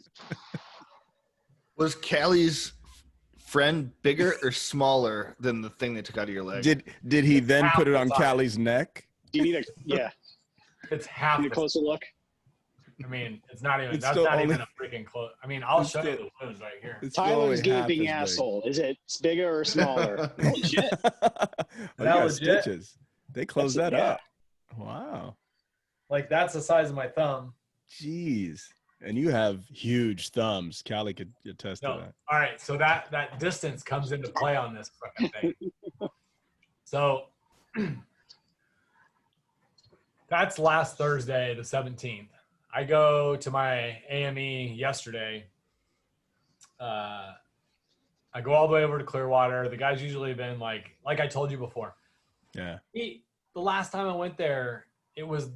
Was Callie's friend bigger or smaller than the thing they took out of your leg? Did he then put it on Callie's neck? Do you need It's half. Need a closer look? I mean, it's not even. That's not even a freaking close. I mean, I'll show you the wounds right here. Tyler's gaping asshole. Is it bigger or smaller? Holy shit! Stitches. They closed that up. Wow. Like that's the size of my thumb. Jeez. And you have huge thumbs. Callie could attest to that. All right. So that distance comes into play on this fucking thing. So that's last Thursday, the 17th. I go to my AME yesterday. I go all the way over to Clearwater. The guy's usually been like I told you before. Yeah. The last time I went there, it was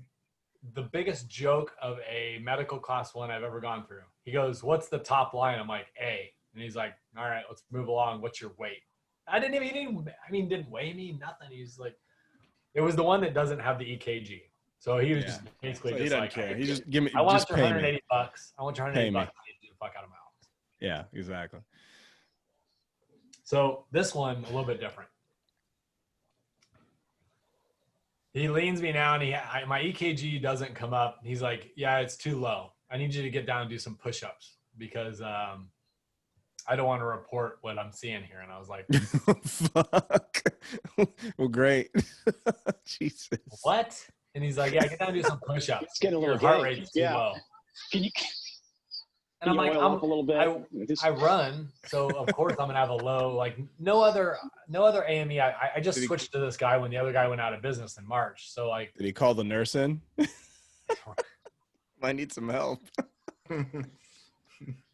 the biggest joke of a medical class 1 I've ever gone through. He goes, "What's the top line?" I'm like, "A." And he's like, "All right, let's move along. What's your weight?" He didn't weigh me, nothing. He's like, it was the one that doesn't have the EKG. So he was just basically so just he like, care. He just give me. I want just your pay $180. me. I want your $180 to get the fuck out of my office. Yeah, exactly. So this one a little bit different. He leans me down. My EKG doesn't come up. He's like, yeah, it's too low. I need you to get down and do some push-ups because I don't want to report what I'm seeing here. And I was like, fuck. Well, great. Jesus. What? And he's like, yeah, get down and do some push-ups. It's getting a little Your heart gay. rate's too Yeah. low. Can you? And I'm like, oil up a little bit. I run, so of course I'm gonna have a low. Like no other AME. I just switched to this guy when the other guy went out of business in March. So like, Did he call the nurse in? I need some help. I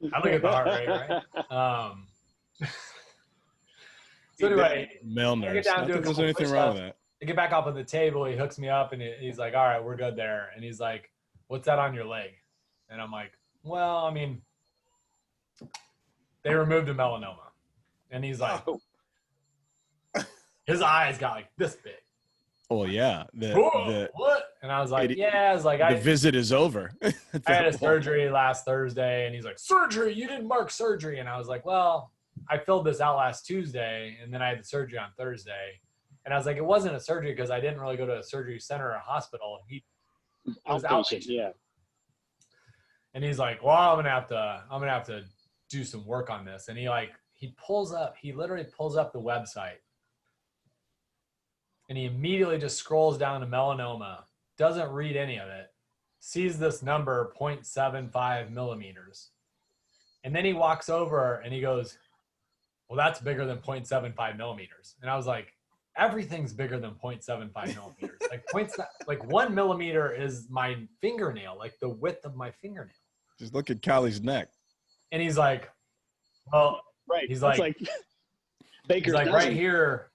look at the heart rate, right? So anyway, Male I get nurse. down Not and do a that there's couple anything wrong with push-ups. that. I get back up on the table. He hooks me up and he's like, all right, we're good there. And he's like, what's that on your leg? And I'm like, well, I mean, they removed a melanoma. And he's like, his eyes got like this big. Oh yeah. What? And I was like, the visit is over. I had a surgery last Thursday. And he's like, surgery? You didn't mark surgery. And I was like, well, I filled this out last Tuesday. And then I had the surgery on Thursday. And I was like, it wasn't a surgery because I didn't really go to a surgery center or a hospital. He was outpatient. Yeah. And he's like, well, I'm gonna have to do some work on this. And he literally pulls up the website and he immediately just scrolls down to melanoma, doesn't read any of it, sees this number 0.75 millimeters. And then he walks over and he goes, well, that's bigger than 0.75 millimeters. And I was like, everything's bigger than 0.75 millimeters. Like 1 millimeter is my fingernail, like the width of my fingernail. Just look at Callie's neck. And he's like, well, right. He's like Baker's he's like, dozen. right here,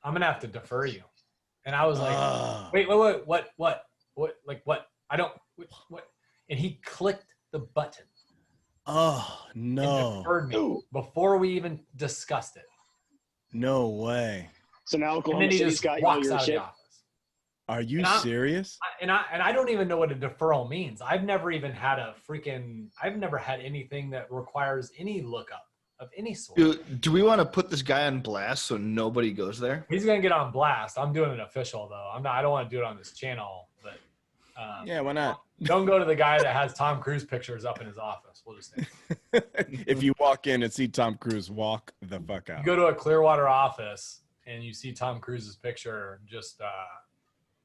I'm gonna have to defer you. And I was like, wait, what? Like what? I don't, what? And he clicked the button. Oh And no. deferred me before we even discussed it. No way. So now And Oklahoma then he City's just got walks your out of the shit. office. Are you And serious? And I don't even know what a deferral means. I've never even had anything that requires any lookup of any sort. Do we want to put this guy on blast so nobody goes there? He's gonna get on blast. I'm doing it official though. I don't want to do it on this channel, but Yeah, why not? don't go to the guy that has Tom Cruise pictures up in his office. We'll just say. If you walk in and see Tom Cruise, walk the fuck out. You go to a Clearwater office and you see Tom Cruise's picture, just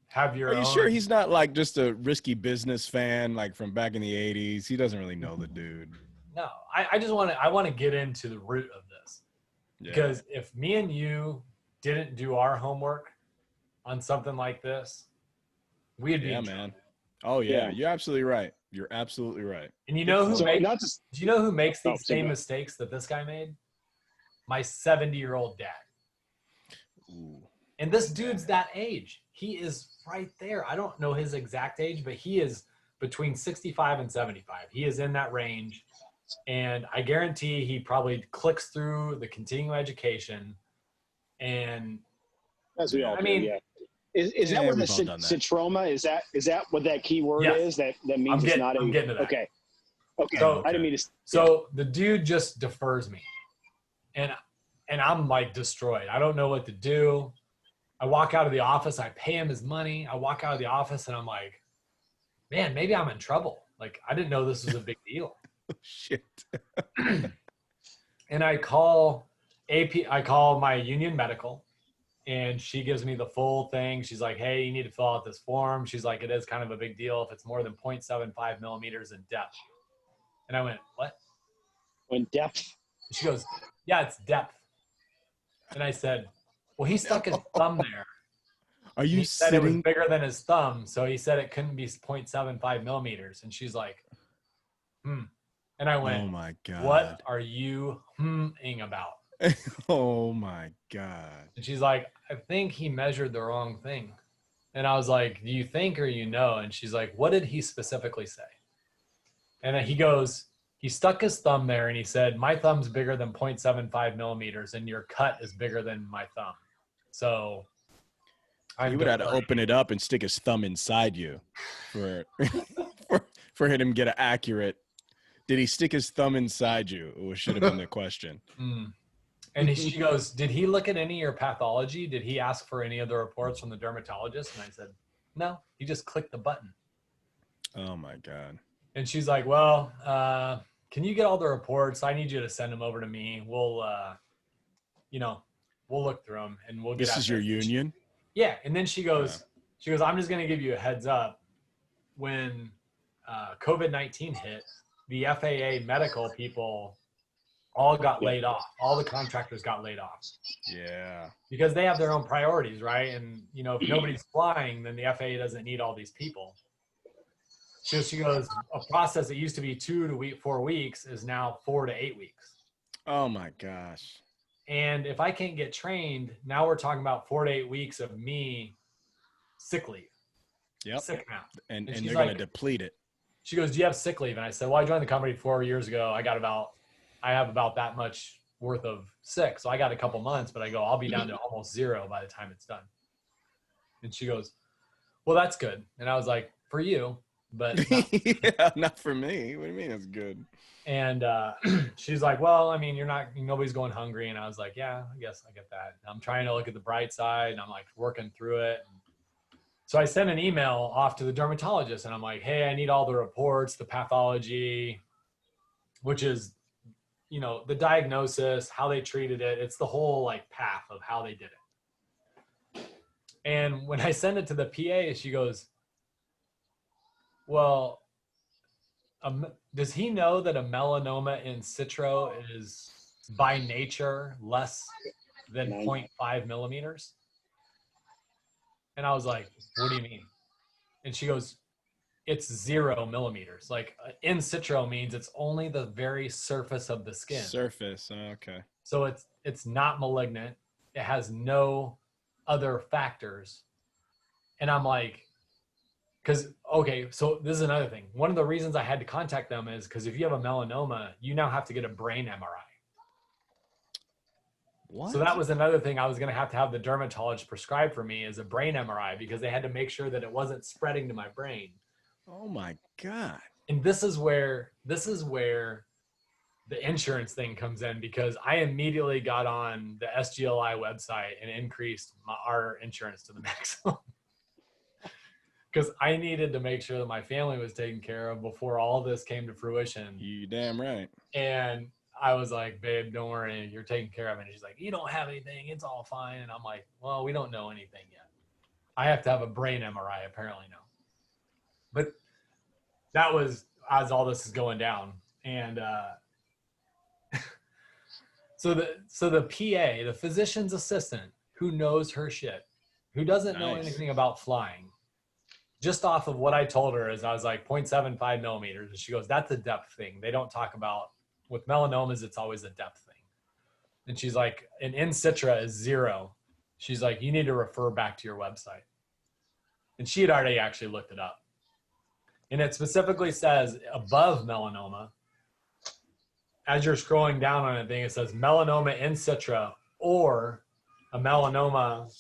have your Are you own. sure he's not like just a risky business fan, like from back in the 80s? He doesn't really know the dude. No, I just want to get into the root of this. Yeah. Because if me and you didn't do our homework on something like this, we'd be in trouble. man. Oh yeah, Yeah. you're absolutely right. You're absolutely right. And you know who So makes not just do you know who makes these so same good. mistakes that this guy made? My 70-year-old dad. Ooh. And this dude's that age. He is right there. I don't know his exact age, but he is between 65 and 75. He is in that range. And I guarantee he probably clicks through the continuing education. And as we all I do, mean, yeah. Is Yeah, that where the we've all done that. citroma is that what that key word Yes. is? That means it's not I'm getting to that. Okay. Okay. So- I didn't mean to. So the dude just defers me. And I'm like destroyed. I don't know what to do. I walk out of the office. I pay him his money. I walk out of the office and I'm like, man, maybe I'm in trouble. Like, I didn't know this was a big deal. Shit. And I call my union medical and she gives me the full thing. She's like, hey, you need to fill out this form. She's like, it is kind of a big deal if it's more than 0.75 millimeters in depth. And I went, what? When depth. She goes, yeah, it's depth. And I said, well, he stuck his thumb there. Are He you said it was sitting? bigger than his thumb, so he said it couldn't be 0.75 millimeters. And she's like, And I went, Oh my god. what are you ing about? Oh my god. And she's like, I think he measured the wrong thing. And I was like, do you think or you know? And she's like, what did he specifically say? And then he goes, he stuck his thumb there and he said, my thumb's bigger than 0.75 millimeters and your cut is bigger than my thumb. So He would have to open it up and stick his thumb inside you for for him to get an accurate. Did he stick his thumb inside you? It should have been the question. And And she goes, did he look at any of your pathology? Did he ask for any of the reports from the dermatologist? And I said, no, he just clicked the button. Oh my God. And she's like, well, can you get all the reports? I need you to send them over to me. We'll, we'll look through them and we'll get. This is your union? Yeah. And then she goes, I'm just going to give you a heads up. When COVID-19 hit, the FAA medical people all got laid off. All the contractors got laid off. Yeah. Because they have their own priorities, right? And, if nobody's flying, then the FAA doesn't need all these people. So she goes, a process that used to be 2 to 4 weeks is now 4 to 8 weeks. Oh my gosh. And if I can't get trained, now we're talking about 4 to 8 weeks of me sick leave. Yep. Sick now. And they're going to deplete it. She goes, do you have sick leave? And I said, well, I joined the company 4 years ago. I have about that much worth of sick. So I got a couple months, but I go, I'll be down to almost 0 by the time it's done. And she goes, well, that's good. And I was like, for you, but not for me. What do you mean it's good? And she's like, well, I mean, nobody's going hungry. And I was like, yeah, I guess I get that. And I'm trying to look at the bright side and I'm like working through it. So I sent an email off to the dermatologist and I'm like, hey, I need all the reports, the pathology, which is, the diagnosis, how they treated it. It's the whole path of how they did it. And when I send it to the PA, she goes, well, does he know that a melanoma in situ is by nature less than 0.5 millimeters? And I was like, what do you mean? And she goes, it's 0 millimeters. In situ means it's only the very surface of the skin. Surface. Oh, okay. So it's not malignant. It has no other factors. And I'm like, so this is another thing. One of the reasons I had to contact them is because if you have a melanoma, you now have to get a brain MRI. What? So that was another thing I was going to have the dermatologist prescribe for me is a brain MRI because they had to make sure that it wasn't spreading to my brain. Oh my God. And this is where the insurance thing comes in because I immediately got on the SGLI website and increased our insurance to the maximum. Because I needed to make sure that my family was taken care of before all this came to fruition. You damn right. And I was like, babe, don't worry, you're taken care of. And she's like, you don't have anything, it's all fine. And I'm like, well, we don't know anything yet. I have to have a brain MRI apparently now. But that was as all this is going down. And so the PA, the physician's assistant, who knows her shit, who doesn't know anything about flying, just off of what I told her is I was like 0.75 millimeters. And she goes, that's a depth thing. They don't talk about, with melanomas, it's always a depth thing. And she's like, an in situ is 0. She's like, you need to refer back to your website. And she had already actually looked it up. And it specifically says above melanoma, as you're scrolling down on it, it says melanoma in situ or a melanoma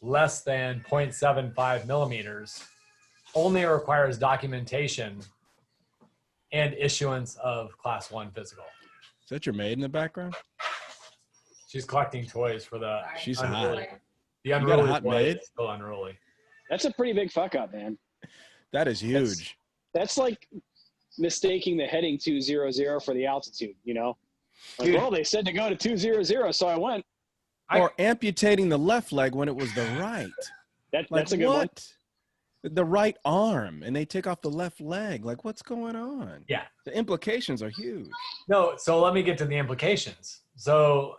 less than 0.75 millimeters only requires documentation and issuance of class 1 physical. Is that your maid in the background? She's collecting toys for the She's unruly. hot. The unruly you got a hot boy maid? is still unruly. That's a pretty big fuck up, man. That is huge. That's like mistaking the heading 200 for the altitude, well, they said to go to 200, so I went. Or amputating the left leg when it was the right. That's a good one. The right arm, and they take off the left leg. What's going on? Yeah. The implications are huge. No, so let me get to the implications. So,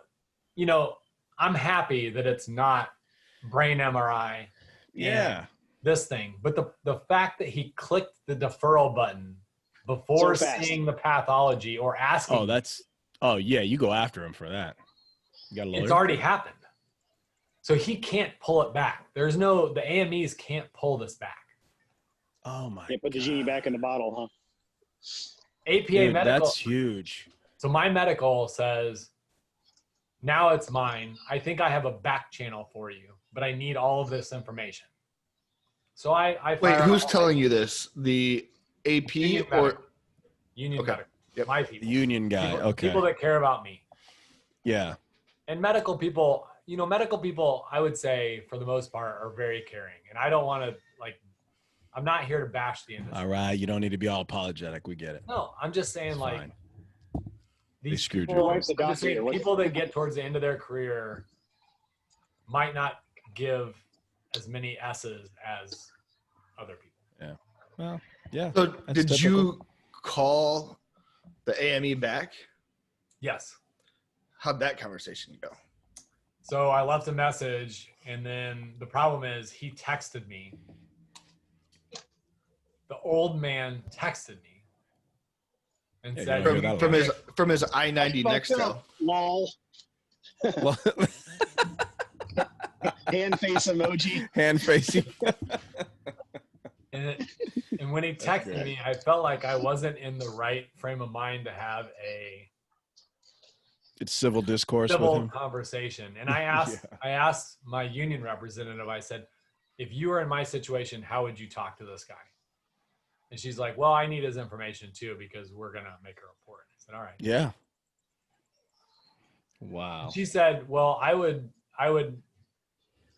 I'm happy that it's not brain MRI. Yeah. This thing. But the fact that he clicked the deferral button before seeing the pathology or asking. You go after him for that. You got a lawyer? It's already happened. So he can't pull it back. The AMEs can't pull this back. Oh my! Put the genie back in the bottle, huh? APA Dude, medical. That's huge. So my medical says, now it's mine. I think I have a back channel for you, but I need all of this information. So I wait. Who's telling you this? The AP Union or medical. Union medical? Yep. My people. The union guy. People that care about me. Yeah. And medical people, I would say for the most part are very caring. And I don't want to I'm not here to bash the industry. All right. You don't need to be all apologetic. We get it. No, I'm just saying It's fine. these screwed people, you. I'm just saying people that get towards the end of their career might not give as many S's as other people. Yeah. Well, yeah. So that's did typical. you call the AME back? Yes. How'd that conversation go? So I left a message, and then the problem is he texted me. The old man texted me and Yeah, said, you don't hear that from his I-90 Nextel. Lol. Well, Hand face emoji. hand facing. and when he texted me, I felt like I wasn't in the right frame of mind to have It's civil discourse with civil him. conversation. And I asked my union representative, I said, if you were in my situation, how would you talk to this guy? And she's like, well, I need his information too, because we're going to make a report. I said, all right. Yeah. Wow. She said, well, I would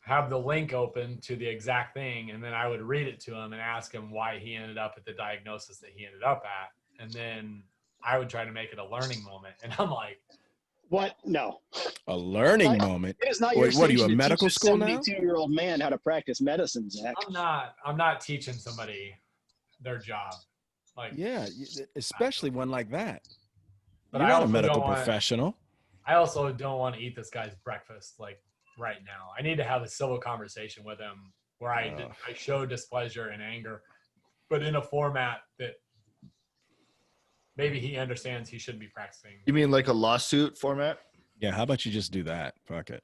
have the link open to the exact thing, and then I would read it to him and ask him why he ended up at the diagnosis that he ended up at. And then I would try to make it a learning moment. And I'm like, what? No. A learning moment. It is not your Wait, what are you, station a to medical teach a school now? 72-year-old man how to practice medicine, Zach. I'm not teaching somebody their job. Like, Yeah, especially one like that. But You're I not a also medical don't want- professional. I also don't want to eat this guy's breakfast like right now. I need to have a civil conversation with him where I show displeasure and anger, but in a format that maybe he understands he shouldn't be practicing. You mean like a lawsuit format? Yeah, how about you just do that? Fuck it.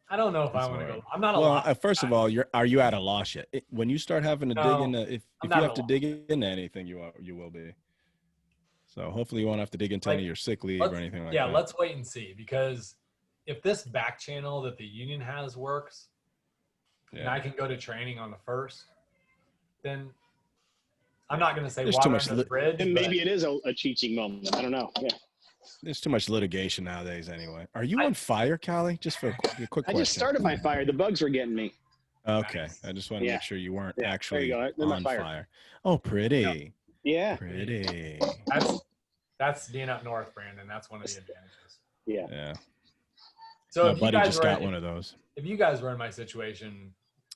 I don't know if I want to go. I'm not a Well, law. first of all, are you at a loss yet? When you start having to dig into, if you not have at to a dig into anything, you will be. So hopefully you won't have to dig into any of your sick leave or anything like that. Yeah, let's wait and see, because if this back channel that the union has works, and I can go to training on the 1st, then I'm not going to say There's water too much under the bridge. And but maybe it is a teaching moment. I don't know. Yeah. There's too much litigation nowadays anyway. Are you on fire, Callie? Just for a quick question. I just started my fire. The bugs were getting me. Okay. Nice. I just want to make sure you weren't actually there you go. on fire. Oh, pretty. Yeah. Pretty. That's being up north, Brandon. That's one of the advantages. Yeah. Yeah. So My if you buddy guys just got one of those. If you guys were in my situation,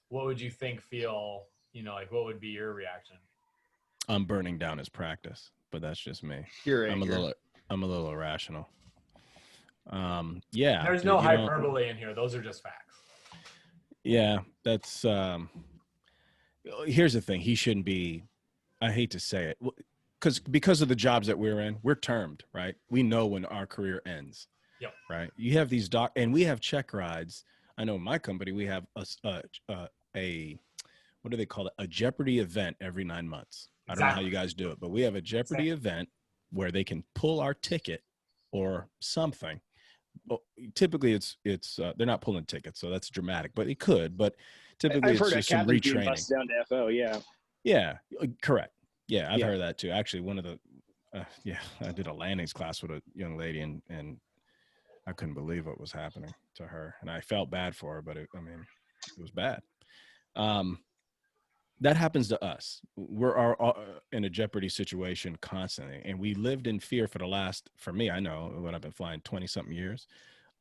what would you feel, like what would be your reaction? I'm burning down his practice, but that's just me. I'm a little irrational. Yeah. There's no hyperbole in here. Those are just facts. Yeah, that's here's the thing. He shouldn't be, I hate to say it, because of the jobs that we're in, we're termed, right? We know when our career ends. Yep. Right. You have these and we have check rides. I know in my company, we have a what do they call it? A Jeopardy event every 9 months. I don't know how you guys do it, but we have a Jeopardy event where they can pull our ticket or something. Well, typically it's they're not pulling tickets, so that's dramatic, but it could. But typically I've it's heard just some retraining. Bust down to FO, yeah. Yeah, correct. Yeah, I've heard that too. Actually, one of the I did a landings class with a young lady, and I couldn't believe what was happening to her, and I felt bad for her, but it was bad. That happens to us. We're in a Jeopardy situation constantly, and we lived in fear for me, I know when I've been flying 20 something years,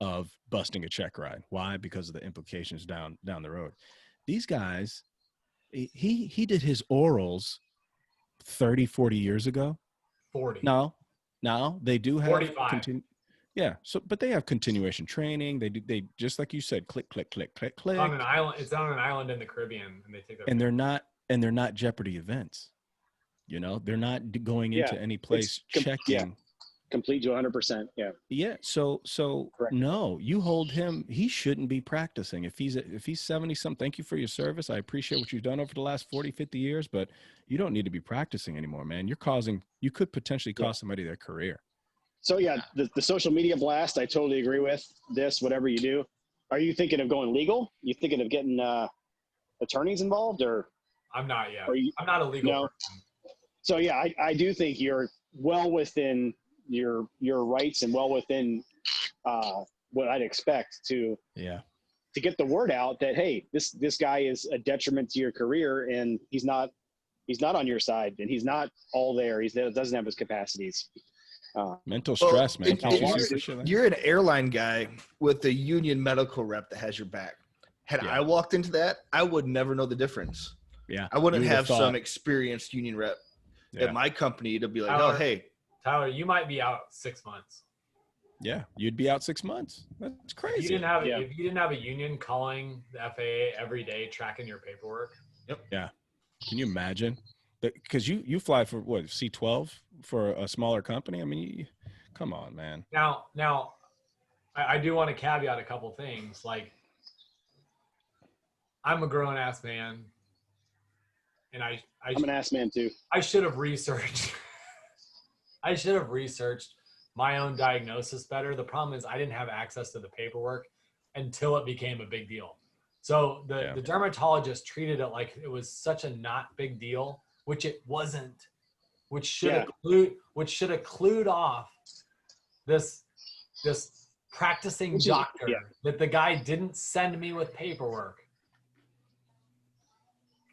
of busting a check ride. Why? Because of the implications down the road. These guys, he did his orals 30, 40 years ago. 40. No, they do have 45. Yeah. So, but they have continuation training. They just like you said, click, click, click, click, click. On an island. It's on an island in the Caribbean, and they take their. And they're not Jeopardy events. They're not going into any place checking. Yeah. Complete to 100%. Yeah. Yeah. So Correct. No, you hold him. He shouldn't be practicing. If he's 70 something, thank you for your service. I appreciate what you've done over the last 40, 50 years, but you don't need to be practicing anymore, man. You could potentially cost somebody their career. So yeah, the social media blast, I totally agree with this, whatever you do. Are you thinking of going legal? You thinking of getting attorneys involved, or? I'm not yet. I'm not a legal person. So yeah, I do think you're well within your rights and well within what I'd expect to get the word out that, hey, this guy is a detriment to your career, and he's not on your side, and he's not all there. He doesn't have his capacities. Mental stress, man. You're an airline guy with a union medical rep that has your back. Had I walked into that, I would never know the difference. Yeah, I wouldn't have some experienced union rep at my company to be like, Tyler, oh, hey. Tyler, you might be out 6 months. Yeah, you'd be out 6 months. That's crazy. If you didn't have a union calling the FAA every day, tracking your paperwork. Yep. Yeah. Can you imagine? Because you fly for what, C-12 for a smaller company? I mean, come on, man. Now, I do want to caveat a couple things. Like, I'm a grown ass man, and I'm an ass man too. I should have researched. I should have researched my own diagnosis better. The problem is I didn't have access to the paperwork until it became a big deal. So the dermatologist treated it like it was such a not big deal, which it wasn't, which should have clued off this practicing doctor that the guy didn't send me with paperwork.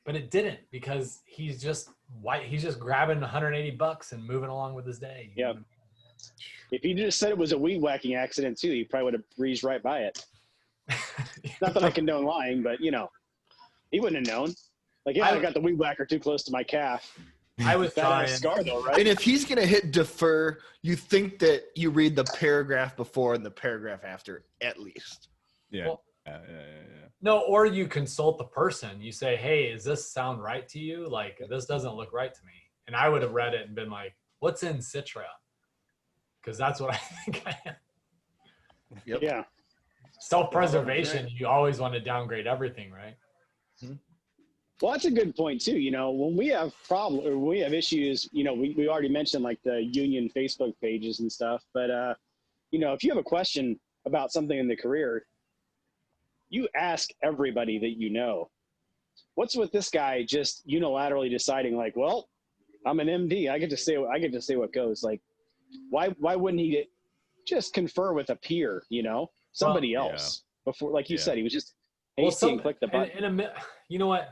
But it didn't, because he's just grabbing $180 and moving along with his day. Yeah. If he just said it was a weed whacking accident too, he probably would have breezed right by it. Not that I condone lying, but he wouldn't have known. Like, I got the weed whacker too close to my calf. I was trying. Scar though, right? And if he's gonna hit defer, you think that you read the paragraph before and the paragraph after at least. Yeah. Well, no, or you consult the person. You say, "Hey, does this sound right to you? Like, this doesn't look right to me." And I would have read it and been like, "What's in Citra?" Because that's what I think I am. Yep. Yeah. Self-preservation. You always want to downgrade everything, right? Well, that's a good point too. When we have problems or when we have issues, we already mentioned like the union Facebook pages and stuff. But if you have a question about something in the career, you ask everybody that you know. What's with this guy just unilaterally deciding like, well, I'm an MD, I get to say what goes. Like, why wouldn't he just confer with a peer, somebody else before? Like you said, he was just hasty and click the button. You know what?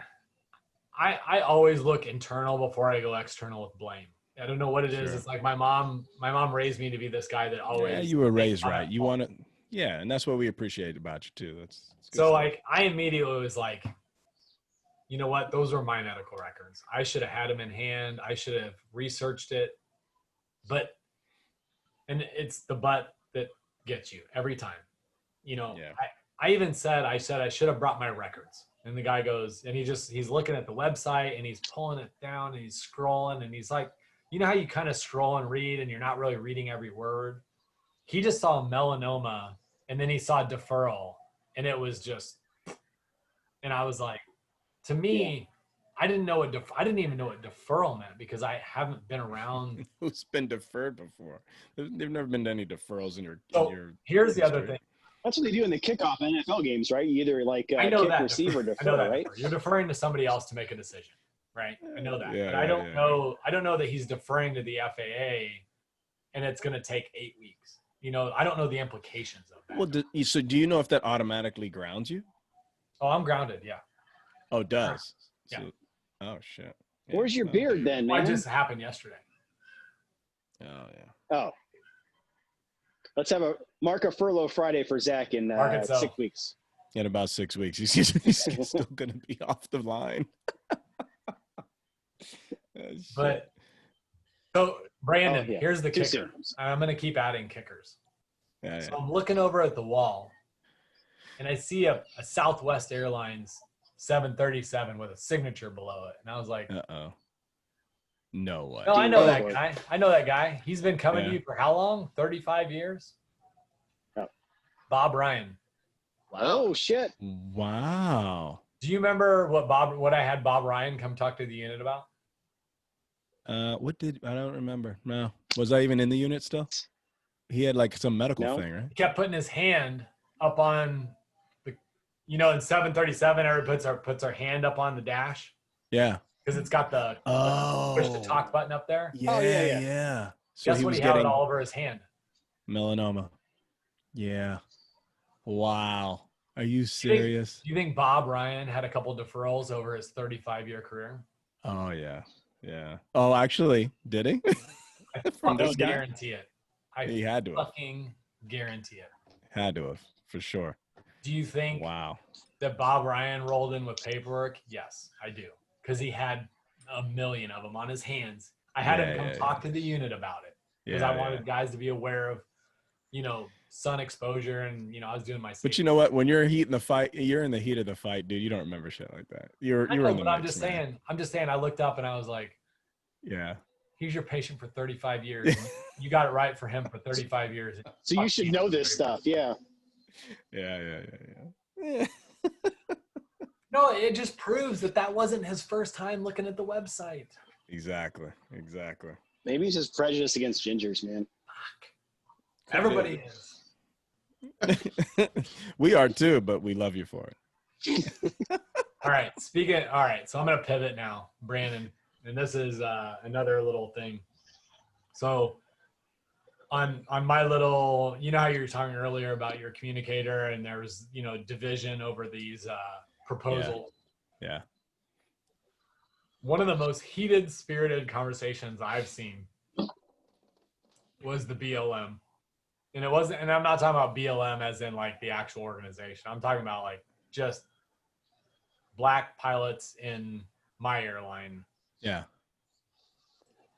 I always look internal before I go external with blame. I don't know what it is. It's like my mom raised me to be this guy that always. Yeah, you were raised right. You want to. Yeah, and that's what we appreciate about you too. That's so stuff. Like I immediately was like, you know what? Those were my medical records. I should have had them in hand. I should have researched it. And it's the but that gets you every time. I even said I should have brought my records. And the guy goes, and he's looking at the website and he's pulling it down and he's scrolling and he's like, you know how you kind of scroll and read and you're not really reading every word? He just saw melanoma and then he saw deferral and it was just, and I was like, to me, I didn't even know what deferral meant because I haven't been around. Who's been deferred before? There've never been any deferrals in your. Here's the other thing. That's what they do in the kickoff NFL games, right? You either I know kick, that. receive, or defer, I know that. right? You're deferring to somebody else to make a decision, right? I know that. Yeah, but I don't know. I don't know that he's deferring to the FAA, and it's going to take 8 weeks. I don't know the implications of that. Well, so do you know if that automatically grounds you? Oh, I'm grounded. Yeah. Oh, it does. Yeah. So, oh shit. Yeah, Where's your beard then, man? It just happened yesterday. Oh yeah. Oh. Let's have a mark a furlough Friday for Zach in 6 weeks. In about 6 weeks, he's still going to be off the line. But so Brandon, here's the Too kicker. soon. I'm going to keep adding kickers. Yeah, So I'm looking over at the wall, and I see a Southwest Airlines 737 with a signature below it, and I was like, Uh-oh. No way. No, I know that guy. I know that guy. He's been coming to you for how long? 35 years? Oh. Bob Ryan. Wow. Oh, shit. Wow. Do you remember what I had Bob Ryan come talk to the unit about? I don't remember. No. Was I even in the unit still? He had like some medical thing, right? He kept putting his hand up on the, in 737, everybody puts our hand up on the dash. Yeah. Because it's got the push to talk button up there. Yeah, yeah. So guess what he had it all over his hand? Melanoma. Yeah. Wow. Are you serious? Do you think Bob Ryan had a couple deferrals over his 35-year career? Oh, yeah. Yeah. Oh, actually, did he? I From this fucking guy? guarantee it. He had to have. Fucking guarantee it. Had to have, for sure. Do you think Wow. that Bob Ryan rolled in with paperwork? Yes, I do. Because he had a million of them on his hands. I had him come talk to the unit about it. Because I wanted guys to be aware of, sun exposure, and I was doing my safety. But you know what? When you're in the heat of the fight, dude, you don't remember shit like that. You're in the mix, I'm just saying, I looked up and I was like, yeah. He's your patient for 35 years. You got it right for him for 35 years. So you should know this stuff. Yeah. Yeah. No, it just proves that wasn't his first time looking at the website. Exactly. Maybe he's just prejudiced against gingers, man. Fuck. Everybody is. We are too, but we love you for it. All right. So I'm going to pivot now, Brandon. And this is another little thing. So on my little, how you were talking earlier about your communicator, and there was, division over these proposals. Yeah. One of the most heated, spirited conversations I've seen was the BLM. And I'm not talking about BLM as in like the actual organization. I'm talking about like just black pilots in my airline. Yeah.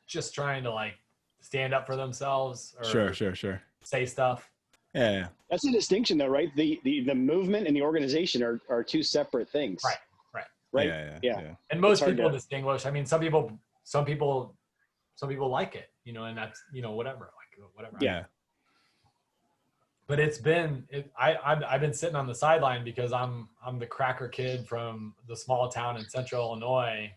Just trying to like stand up for themselves or Sure. say stuff. Yeah. That's the distinction though, right? The movement and the organization are two separate things. Right. Yeah. And most people distinguish. I mean, some people like it, and that's, whatever. Yeah. But I've been sitting on the sideline because I'm the cracker kid from the small town in central Illinois.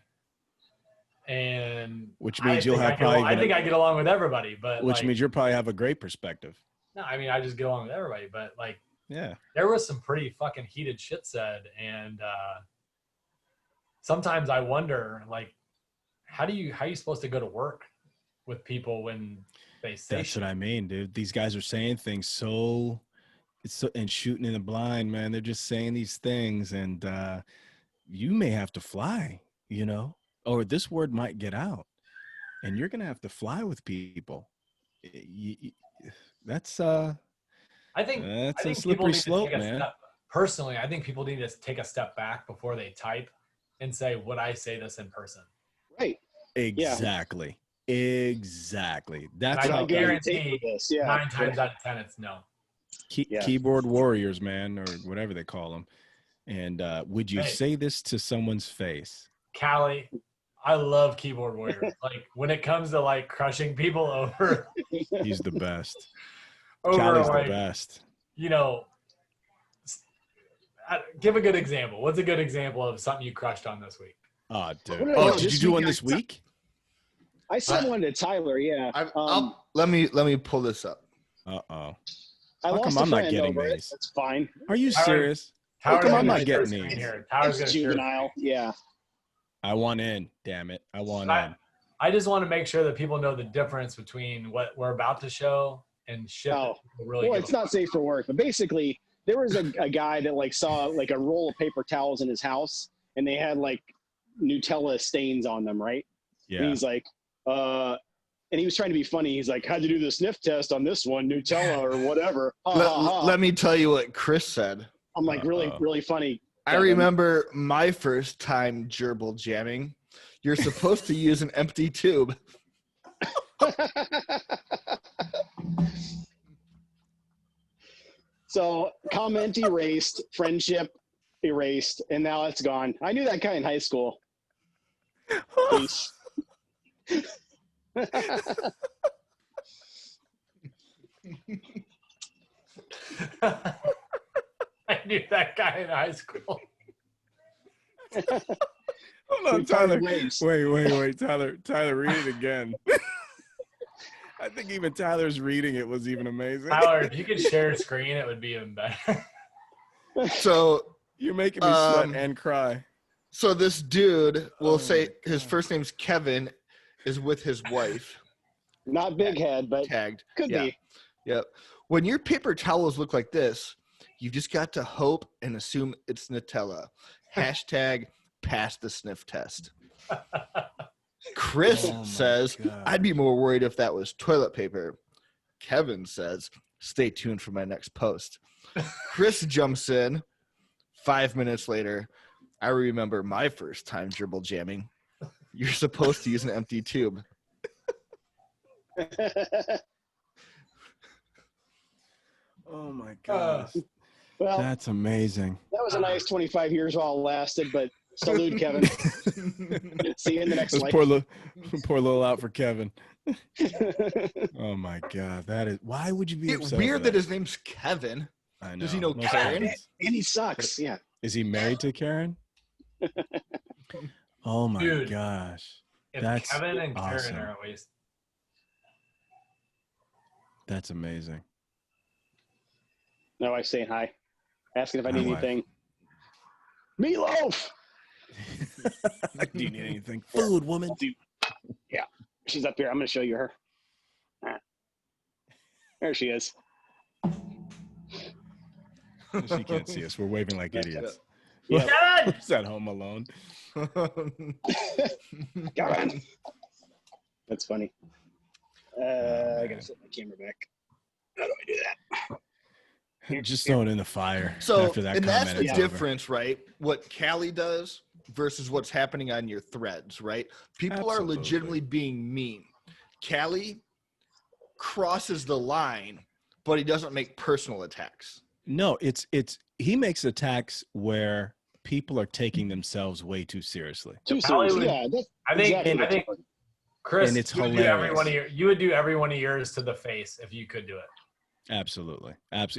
And which means I think I get along with everybody, but which means you'll probably have a great perspective. No, I mean, I just get along with everybody, but like, yeah, there was some pretty fucking heated shit said. And sometimes I wonder, like, how are you supposed to go to work with people when they say that's shit? what I mean, dude. These guys are saying things and shooting in the blind, man. They're just saying these things, and you may have to fly, or this word might get out, and you're gonna have to fly with people. That's a slippery slope, man. Personally, I think people need to take a step back before they type and say, would I say this in person? Right. Exactly. Yeah. Exactly. That's I how guarantee 9 times out of 10 it's no. Keyboard warriors, man, or whatever they call them. And would you say this to someone's face? Callie, I love keyboard warriors. Like when it comes to like crushing people over. He's the best. Callie's the best. Give a good example. What's a good example of something you crushed on this week? Oh, dude. Did you do one this week? I sent one to Tyler. Yeah. Let me pull this up. Uh-oh. I How come I'm not getting these? That's fine. Are you serious? How come I'm not getting these? It's juvenile. Yeah. I want in. Damn it. I want in. I just want to make sure that people know the difference between what we're about to show and shit. It's not safe for work. But basically, there was a guy that like saw like a roll of paper towels in his house, and they had like Nutella stains on them, right? Yeah. And he's like, and he was trying to be funny. He's like, had to do the sniff test on this one, Nutella or whatever. Let me tell you what Chris said. I'm like, really, really funny. I remember my first time gerbil jamming. You're supposed to use an empty tube. So comment erased, friendship erased, and now it's gone. I knew that guy in high school. Peace. I knew that guy in high school. Hold on, Tyler. Wait, Tyler, read it again. I think even Tyler's reading it was even amazing. Tyler, if you could share a screen, it would be even better. So you're making me sweat and cry. So this dude, we'll say his first name's Kevin, is with his wife. Not big head, but tagged. Could be. Yep. When your paper towels look like this, You've just got to hope and assume it's Nutella. Hashtag pass the sniff test. Chris says, I'd be more worried if that was toilet paper. Kevin says, stay tuned for my next post. Chris jumps in 5 minutes later. I remember my first time dribble jamming. You're supposed to use an empty tube. Oh my gosh. Well, that's amazing. That was a nice 25 years while it lasted, but salute, Kevin. See you in the next life. Poor little out for Kevin. Oh my God. That is, why would you be It's upset weird that his name's Kevin. I know. Does he know Most Karen? times. And he sucks. Yeah. Is he married to Karen? Oh my Dude, gosh. If That's Kevin and awesome. Karen are at least. That's amazing. My wife's saying hi, asking if I My need wife. anything. Meatloaf. Do you need anything? Food, woman. Yeah, she's up here. I'm going to show you her. There she is. She can't see us. We're waving like idiots. Yeah. Kevin! Who's at home alone? Come on. That's funny. I got to set my camera back. How do I do that? Just throw it in the fire. So, after that and comment, that's the it's over. difference, right? What Callie does versus what's happening on your threads, right? People are Absolutely. legitimately being mean. Callie crosses the line, but he doesn't make personal attacks. No, it's he makes attacks where people are taking themselves way too seriously. Too Probably serious. would- Yeah, that's I think exactly I think Chris, And it's you would do every hilarious. one of you would do every one of yours to the face if you could do it. Absolutely.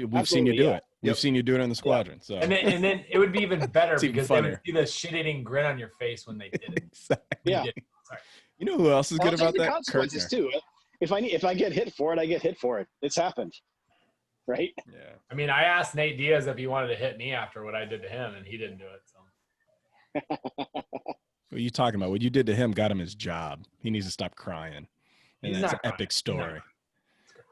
We've seen you do yeah. it. We've seen you do it in the squadron. So And then it would be even better It's even because they would funnier. see the shit-eating grin on your face when they did it. exactly. Yeah. Sorry. You know who else is I'll good take about the that? consequences Kirchner. too. If I get hit for it, I get hit for it. It's happened, right? Yeah. I mean, I asked Nate Diaz if he wanted to hit me after what I did to him, and he didn't do it. So What are you talking about? What you did to him got him his job. He needs to stop crying. And He's that's an not crying. epic He's not story.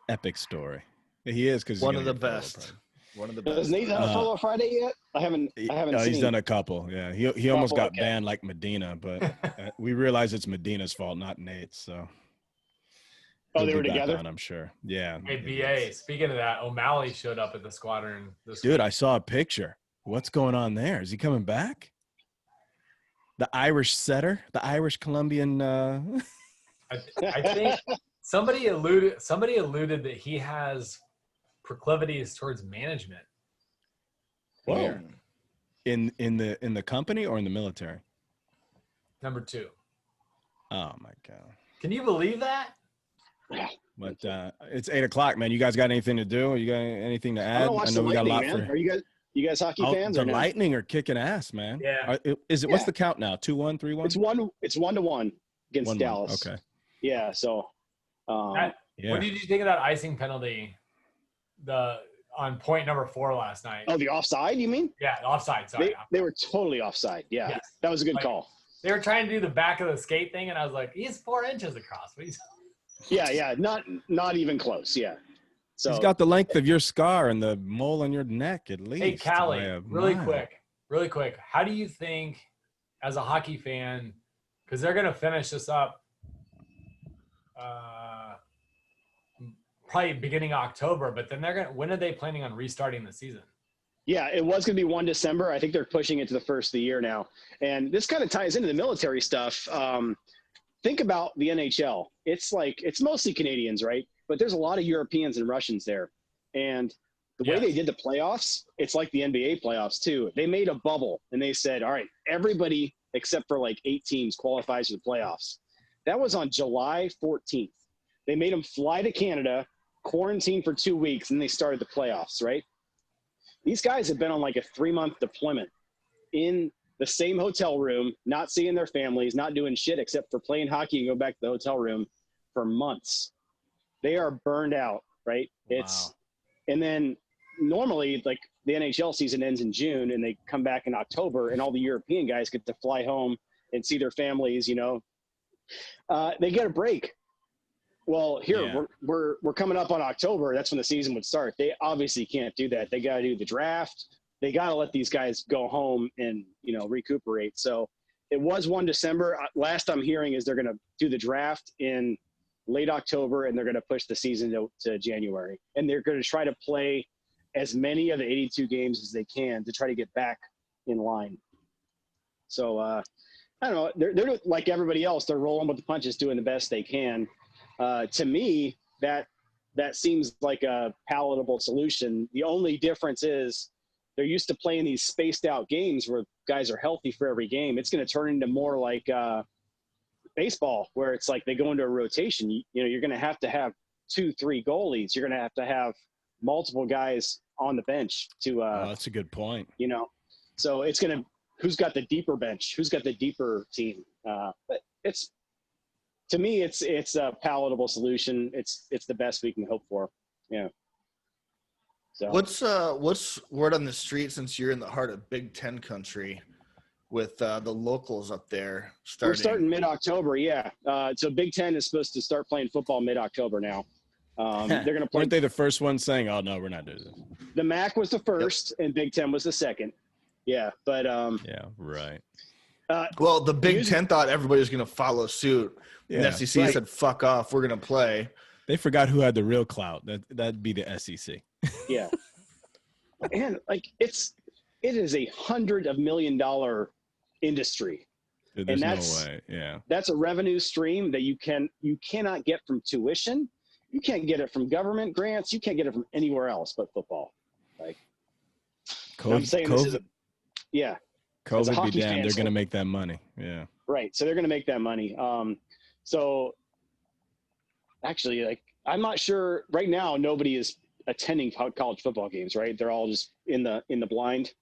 Epic story. He is because One of the best. One of the Has best. Nate done a Furlough Friday yet? I haven't seen. He's done a couple. Yeah, he almost got okay. banned like Medina, but we realize it's Medina's fault, not Nate's. So Oh, he'll they be were back together? on, I'm sure. Yeah. Hey, BA, speaking of that, O'Malley showed up at the squadron this Dude, week. I saw a picture. What's going on there? Is he coming back? The Irish setter, the Irish Colombian. I think somebody alluded that he has proclivities towards management. Where? In the company or in the military? Number 2. Oh my God. Can you believe that? But it's 8:00, man. You guys got anything to do? You got anything to I'm add? gonna watch I the know we got a Lightning, lot man. for. Are you guys hockey fans The or no? Lightning are kicking ass, man. Yeah. Is it? What's Yeah. the count now? 2-1, 3-1. It's 1-1 against 1-1. Dallas. Okay. Yeah. So. What Yeah. did you think of that icing penalty? On point number 4 last night. Oh, the offside? You mean? Yeah, offside. Sorry. They were totally offside. Yeah, Yes. that was a good Like- call. They were trying to do the back of the skate thing, and I was like, he's 4 inches across. What he's- Yeah, not even close. Yeah. So He's got the length of your scar and the mole on your neck at least. Hey, Callie, by a really mile. quick. How do you think, as a hockey fan, because they're going to finish this up probably beginning of October, but then when are they planning on restarting the season? yeah, it was going to be 1 December. I think they're pushing it to the first of the year now. And this kind of ties into the military stuff. Think about the NHL. It's mostly Canadians, right? But there's a lot of Europeans and Russians there. And the way Yes. they did the playoffs, it's like the NBA playoffs too. They made a bubble and they said, all right, everybody except for like 8 teams qualifies for the playoffs. That was on July 14th. They made them fly to Canada, quarantine for 2 weeks, and they started the playoffs, right? These guys have been on like a 3-month deployment in the same hotel room, not seeing their families, not doing shit except for playing hockey and go back to the hotel room for months. They are burned out, right? And then normally like the NHL season ends in June and they come back in October and all the European guys get to fly home and see their families, they get a break. Well, here Yeah. we're coming up on October. That's when the season would start. They obviously can't do that. They got to do the draft. They got to let these guys go home and recuperate. So it was 1 December. Last I'm hearing is they're going to do the draft in late October, and they're going to push the season to January. And they're going to try to play as many of the 82 games as they can to try to get back in line. So I don't know. They're like everybody else. They're rolling with the punches, doing the best they can. To me, that seems like a palatable solution. The only difference is they're used to playing these spaced out games where guys are healthy for every game. It's going to turn into more like baseball, where it's like they go into a rotation. You're going to have 2-3 goalies. You're going to have multiple guys on the bench to. That's a good point. So it's going to who's got the deeper bench, who's got the deeper team. But to me, it's a palatable solution. It's the best we can hope for. Yeah. So what's word on the street since you're in the heart of Big Ten country with the locals up there starting? We're starting mid-October. Yeah. So Big Ten is supposed to start playing football mid-October now. They're going to play. Weren't they the first one saying, "Oh no, we're not doing this"? The MAC was the first, and Big Ten was the second. Yeah, but yeah, right. Well, the Big Ten thought everybody was going to follow suit. Yeah, the SEC said, "Fuck off, we're going to play." They forgot who had the real clout. That'd be the SEC. Yeah, and it is $100 million industry. There's and no way. Yeah, that's a revenue stream that you cannot get from tuition. You can't get it from government grants. You can't get it from anywhere else but football. I'm saying this is COVID be damned. They're going to make that money. Yeah. Right. So they're going to make that money. So actually, I'm not sure right now. Nobody is attending college football games, right? They're all just in the blind.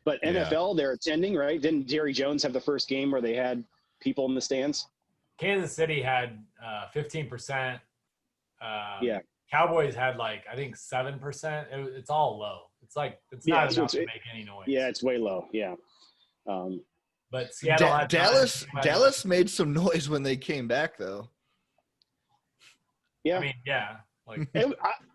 But NFL, they're attending, right? Didn't Jerry Jones have the first game where they had people in the stands? Kansas City had 15%. Cowboys had I think 7%. It's all low. It's not enough to make any noise. Yeah, it's way low. Yeah. But Seattle had Dallas made some noise when they came back, though. Yeah. I mean, yeah.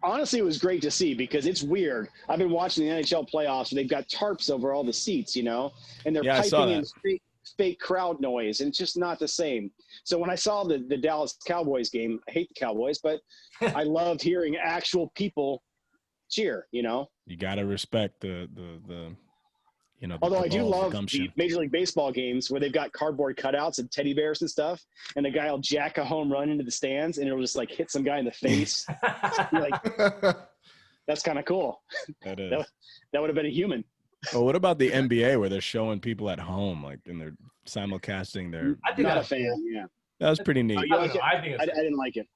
Honestly, it was great to see because it's weird. I've been watching the NHL playoffs and they've got tarps over all the seats, and they're piping in fake crowd noise, and it's just not the same. So when I saw the Dallas Cowboys game, I hate the Cowboys, but I loved hearing actual people cheer, You got to respect the Although I do love the Major League Baseball games where they've got cardboard cutouts and teddy bears and stuff, and the guy will jack a home run into the stands, and it'll just hit some guy in the face. That's kind of cool. That is. That would have been a human. Well, what about the NBA where they're showing people at home, and they're simulcasting their? I think not a fan. Yeah, that was pretty neat. I didn't like it.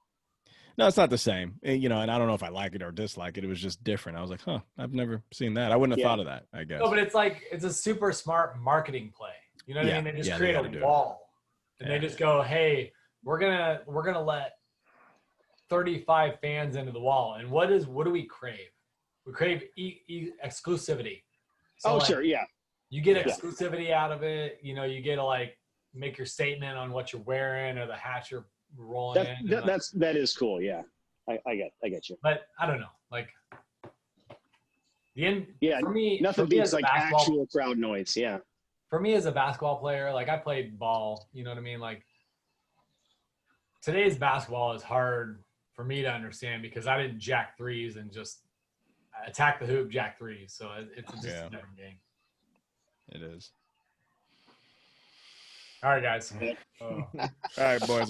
No, it's not the same. And I don't know if I like it or dislike it. It was just different. I was like, huh, I've never seen that. I wouldn't have thought of that, I guess. No, but it's a super smart marketing play. You know what I mean? They just create a wall. And they just go, hey, we're gonna let 35 fans into the wall. And what do we crave? We crave exclusivity. So sure, yeah. You get exclusivity out of it. You get to make your statement on what you're wearing or the hat you're rolling in. That is cool. Yeah, I get you. But I don't know, the end. Yeah, for me, nothing beats actual crowd noise. Yeah. For me as a basketball player, I played ball. You know what I mean? Today's basketball is hard for me to understand because I didn't jack threes and just attack the hoop, jack threes. So it's just a different game. It is. All right, guys. All right, boys.